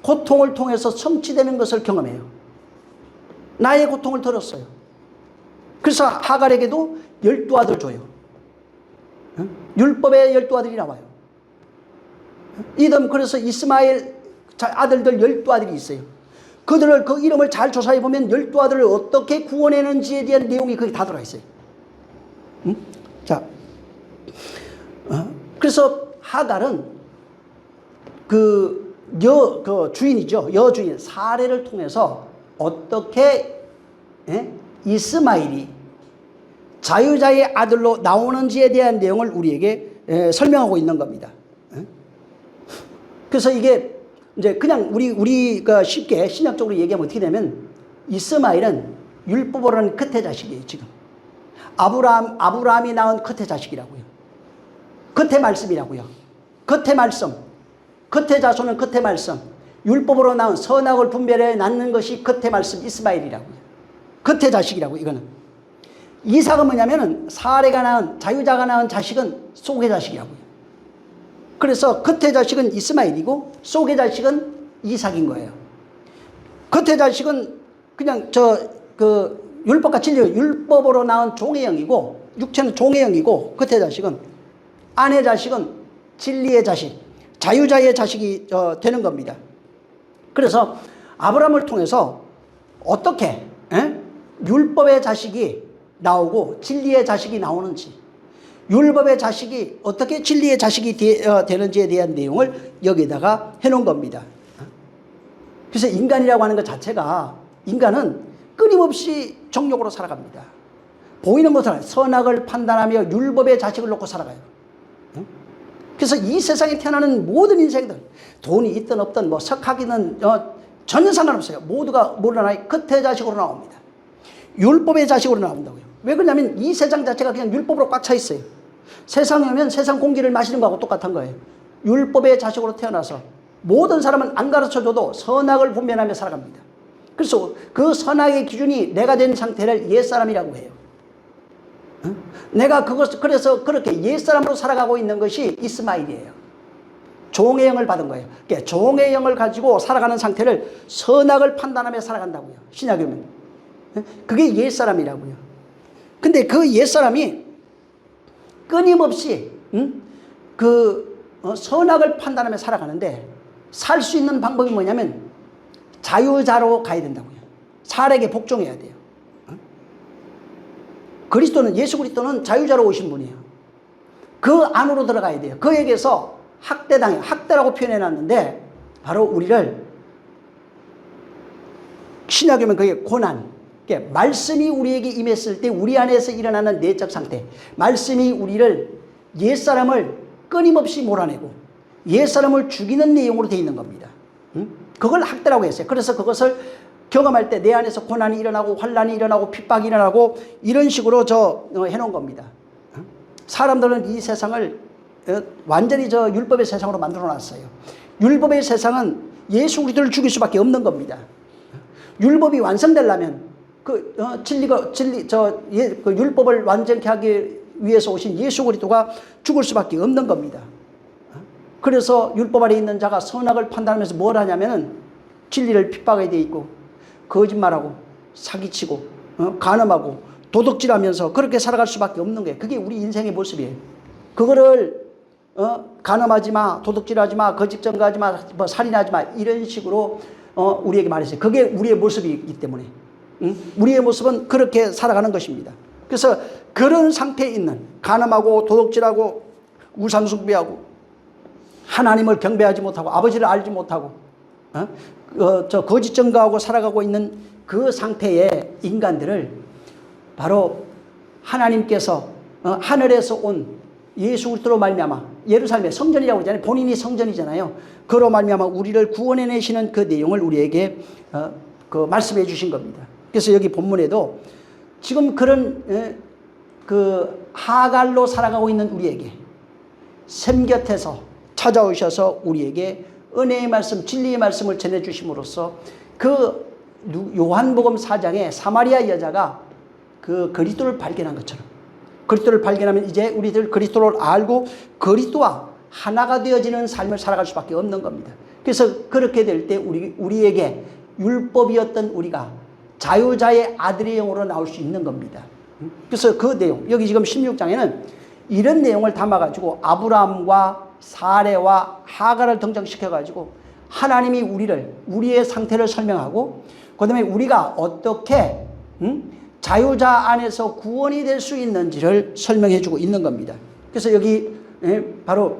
고통을 통해서 성취되는 것을 경험해요. 나의 고통을 들었어요. 그래서 하갈에게도 12아들 줘요. 율법의 12아들이 나와요. 이듬 그래서 이스마엘 아들들 12아들이 있어요. 그들을 그 이름을 잘 조사해 보면 12아들을 어떻게 구원했는지에 대한 내용이 거기 다 들어가 있어요. 응? 자, 그래서 하갈은 그 주인이죠. 여주인 사례를 통해서 어떻게 이스마엘이 자유자의 아들로 나오는지에 대한 내용을 우리에게 설명하고 있는 겁니다. 그래서 이게 이제 그냥 우리가 쉽게 신학적으로 얘기하면 어떻게 되면 이스마엘은 율법으로는 끝의 자식이에요. 지금 아브라함이 낳은 끝의 자식이라고요. 끝의 말씀이라고요. 끝의 말씀, 끝의 자손은 끝의 말씀, 율법으로 낳은 선악을 분별해 낳는 것이 끝의 말씀 이스마엘이라고요. 끝의 자식이라고. 이거는 이삭은 뭐냐면은 사레가 낳은 자유자가 낳은 자식은 속의 자식이라고요. 그래서 끝의 자식은 이스마엘이고 속의 자식은 이삭인 거예요. 끝의 자식은 그냥 율법과 진리, 율법으로 낳은 종의 영이고 육체는 종의 영이고 끝의 자식은 아내 자식은 진리의 자식, 자유자의 자식이 되는 겁니다. 그래서 아브라함을 통해서 어떻게 율법의 자식이 나오고 진리의 자식이 나오는지, 율법의 자식이 어떻게 진리의 자식이 되는지에 대한 내용을 여기다가 해놓은 겁니다. 그래서 인간이라고 하는 것 자체가, 인간은 끊임없이 정욕으로 살아갑니다. 보이는 것을 선악을 판단하며 율법의 자식을 놓고 살아가요. 그래서 이 세상에 태어나는 모든 인생들, 돈이 있든 없든 뭐 석학이든 전혀 상관없어요. 모두가 뭐로 나와요? 끝의 자식으로 나옵니다. 율법의 자식으로 나온다고요. 왜 그러냐면 이 세상 자체가 그냥 율법으로 꽉 차 있어요. 세상에 오면 세상 공기를 마시는 거하고 똑같은 거예요. 율법의 자식으로 태어나서 모든 사람은 안 가르쳐줘도 선악을 분별하며 살아갑니다. 그래서 그 선악의 기준이 내가 된 상태를 옛사람이라고 해요. 내가 그래서 그렇게 옛사람으로 살아가고 있는 것이 이스마엘이에요. 종의 영을 받은 거예요. 그러니까 종의 영을 가지고 살아가는 상태를 선악을 판단하며 살아간다고요. 신약에 보면. 그게 옛사람이라고요. 근데 그 옛사람이 끊임없이 선악을 판단하며 살아가는데 살 수 있는 방법이 뭐냐면 자유자로 가야 된다고요. 살에게 복종해야 돼요. 예수 그리스도는 자유자로 오신 분이에요. 그 안으로 들어가야 돼요. 그에게서 학대라고 표현해놨는데 바로 우리를 신약에 보면 그게 고난, 말씀이 우리에게 임했을 때 우리 안에서 일어나는 내적 상태, 말씀이 우리를 옛사람을 끊임없이 몰아내고 옛사람을 죽이는 내용으로 되어 있는 겁니다. 그걸 학대라고 했어요. 그래서 그것을 경험할 때 내 안에서 고난이 일어나고 환난이 일어나고 핍박이 일어나고 이런 식으로 해놓은 겁니다. 사람들은 이 세상을 완전히 율법의 세상으로 만들어놨어요. 율법의 세상은 예수 그리스도를 죽일 수밖에 없는 겁니다. 율법이 완성되려면 그 율법을 완전케 하기 위해서 오신 예수 그리스도가 죽을 수밖에 없는 겁니다. 그래서 율법 아래 있는 자가 선악을 판단하면서 뭘 하냐면은 진리를 핍박하게 돼 있고 거짓말하고 사기치고 간음하고 도둑질하면서 그렇게 살아갈 수밖에 없는 거예요. 그게 우리 인생의 모습이에요. 그거를 간음하지 마, 도둑질하지 마, 거짓 증거하지 마, 뭐 살인하지 마 이런 식으로 우리에게 말했어요. 그게 우리의 모습이기 때문에 우리의 모습은 그렇게 살아가는 것입니다. 그래서 그런 상태에 있는 간음하고 도둑질하고 우상숭배하고 하나님을 경배하지 못하고 아버지를 알지 못하고 거짓 증거하고 살아가고 있는 그 상태의 인간들을 바로 하나님께서 하늘에서 온 예수 그리스도로 말미암아 예루살렘의 성전이라고 하잖아요. 본인이 성전이잖아요. 그로 말미암아 우리를 구원해내시는 그 내용을 우리에게 말씀해 주신 겁니다. 그래서 여기 본문에도 지금 그런 하갈로 살아가고 있는 우리에게 샘 곁에서 찾아오셔서 우리에게 은혜의 말씀, 진리의 말씀을 전해주심으로써 그 요한복음 4장에 사마리아 여자가 그 그리스도를 발견한 것처럼 그리스도를 발견하면 이제 우리들 그리스도를 알고 그리스도와 하나가 되어지는 삶을 살아갈 수밖에 없는 겁니다. 그래서 그렇게 될 때 우리에게 율법이었던 우리가 자유자의 아들의 영으로 나올 수 있는 겁니다. 그래서 그 내용, 여기 지금 16장에는 이런 내용을 담아가지고 아브라함과 사레와 하갈을 등장시켜가지고 하나님이 우리의 상태를 설명하고 그 다음에 우리가 어떻게 자유자 안에서 구원이 될 수 있는지를 설명해 주고 있는 겁니다. 그래서 여기 바로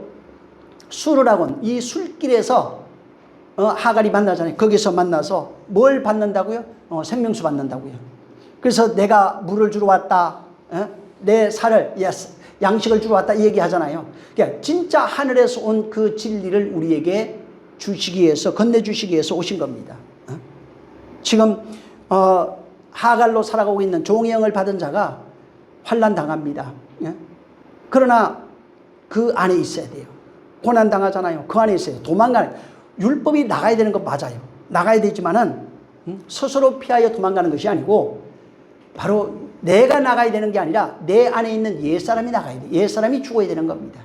수르락은 이 술길에서 하갈이 만나잖아요. 거기서 만나서 뭘 받는다고요? 생명수 받는다고요. 그래서 내가 물을 주러 왔다. 내 살을, 양식을 주러 왔다. 이 얘기 하잖아요. 그러니까 진짜 하늘에서 온 그 진리를 우리에게 주시기 위해서, 건네주시기 위해서 오신 겁니다. 지금 하갈로 살아가고 있는 종의 받은 자가 환난 당합니다. 그러나 그 안에 있어야 돼요. 고난 당하잖아요. 그 안에 있어요. 도망가는, 율법이 나가야 되는 건 맞아요. 나가야 되지만은 스스로 피하여 도망가는 것이 아니고 바로 내가 나가야 되는 게 아니라 내 안에 있는 옛사람이 나가야 돼요. 옛사람이 죽어야 되는 겁니다.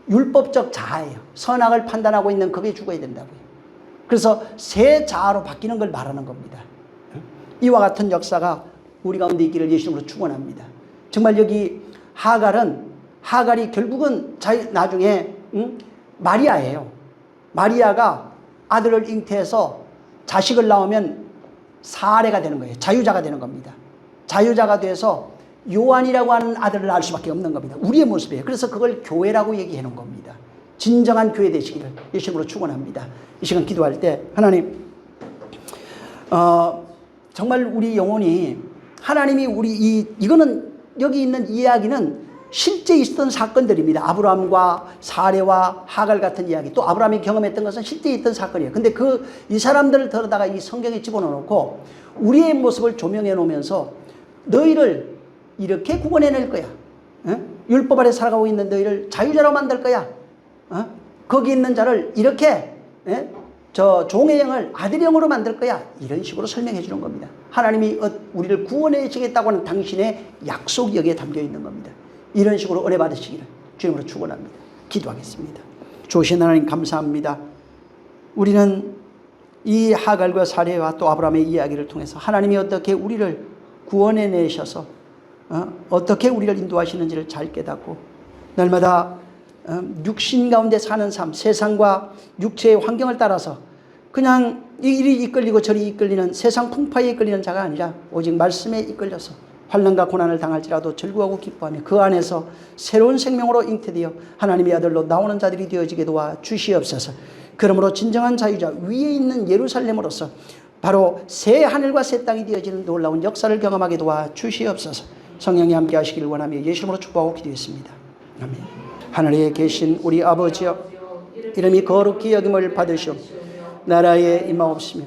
율법적 자아예요. 선악을 판단하고 있는 그게 죽어야 된다고요. 그래서 새 자아로 바뀌는 걸 말하는 겁니다. 이와 같은 역사가 우리 가운데 있기를 예수님으로 축원합니다. 정말 여기 하갈이 결국은 나중에 마리아예요. 마리아가 아들을 잉태해서 자식을 낳으면 사례가 되는 거예요. 자유자가 되는 겁니다. 자유자가 돼서 요한이라고 하는 아들을 낳을 수밖에 없는 겁니다. 우리의 모습이에요. 그래서 그걸 교회라고 얘기해 놓은 겁니다. 진정한 교회 되시기를 예수님으로 축원합니다. 이 시간 기도할 때 하나님, 정말 우리 영혼이 하나님이 이거는 여기 있는 이야기는 실제 있었던 사건들입니다. 아브라함과 사레와 하갈 같은 이야기, 또 아브라함이 경험했던 것은 실제 있던 사건이에요. 근데 이 사람들을 들어다가 이 성경에 집어넣고 우리의 모습을 조명해 놓으면서 너희를 이렇게 구원해낼 거야. 율법 아래 살아가고 있는 너희를 자유자로 만들 거야. 거기 있는 자를 이렇게 저 종의 영을 아들의 영으로 만들 거야. 이런 식으로 설명해 주는 겁니다. 하나님이 우리를 구원해 주겠다고 하는 당신의 약속이 여기에 담겨 있는 겁니다. 이런 식으로 은혜 받으시기를 주님으로 축원합니다. 기도하겠습니다. 좋으신 하나님 감사합니다. 우리는 이 하갈과 사레와 또 아브라함의 이야기를 통해서 하나님이 어떻게 우리를 구원해 내셔서 어떻게 우리를 인도하시는지를 잘 깨닫고 날마다 육신 가운데 사는 삶, 세상과 육체의 환경을 따라서 그냥 이리 이끌리고 저리 이끌리는 세상 풍파에 이끌리는 자가 아니라 오직 말씀에 이끌려서 환난과 고난을 당할지라도 즐거워하고 기뻐하며 그 안에서 새로운 생명으로 잉태되어 하나님의 아들로 나오는 자들이 되어지게 도와 주시옵소서. 그러므로 진정한 자유자 위에 있는 예루살렘으로서 바로 새 하늘과 새 땅이 되어지는 놀라운 역사를 경험하게 도와 주시옵소서. 성령이 함께 하시기를 원하며 예수님으로 축복하고 기도했습니다. 아멘. 하늘에 계신 우리 아버지여, 이름이 거룩히 여김을 받으시오. 나라에 임하옵시며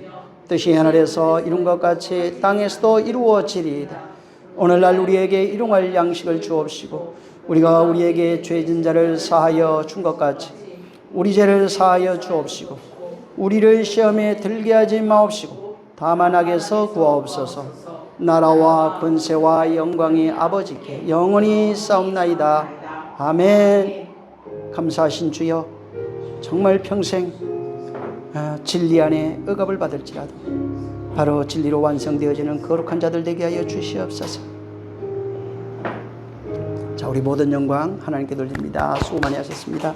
뜻이 하늘에서 이룬 것 같이 땅에서도 이루어지리이다. 오늘날 우리에게 일용할 양식을 주옵시고 우리가 우리에게 죄진 자를 사하여 준 것 같이 우리 죄를 사하여 주옵시고 우리를 시험에 들게 하지 마옵시고 다만 악에서 구하옵소서. 나라와 권세와 영광이 아버지께 영원히 싸움나이다. 아멘. 감사하신 주여, 정말 평생 진리 안에 억압을 받을지라도 바로 진리로 완성되어지는 거룩한 자들 되게 하여 주시옵소서. 자, 우리 모든 영광 하나님께 돌립니다. 수고 많이 하셨습니다.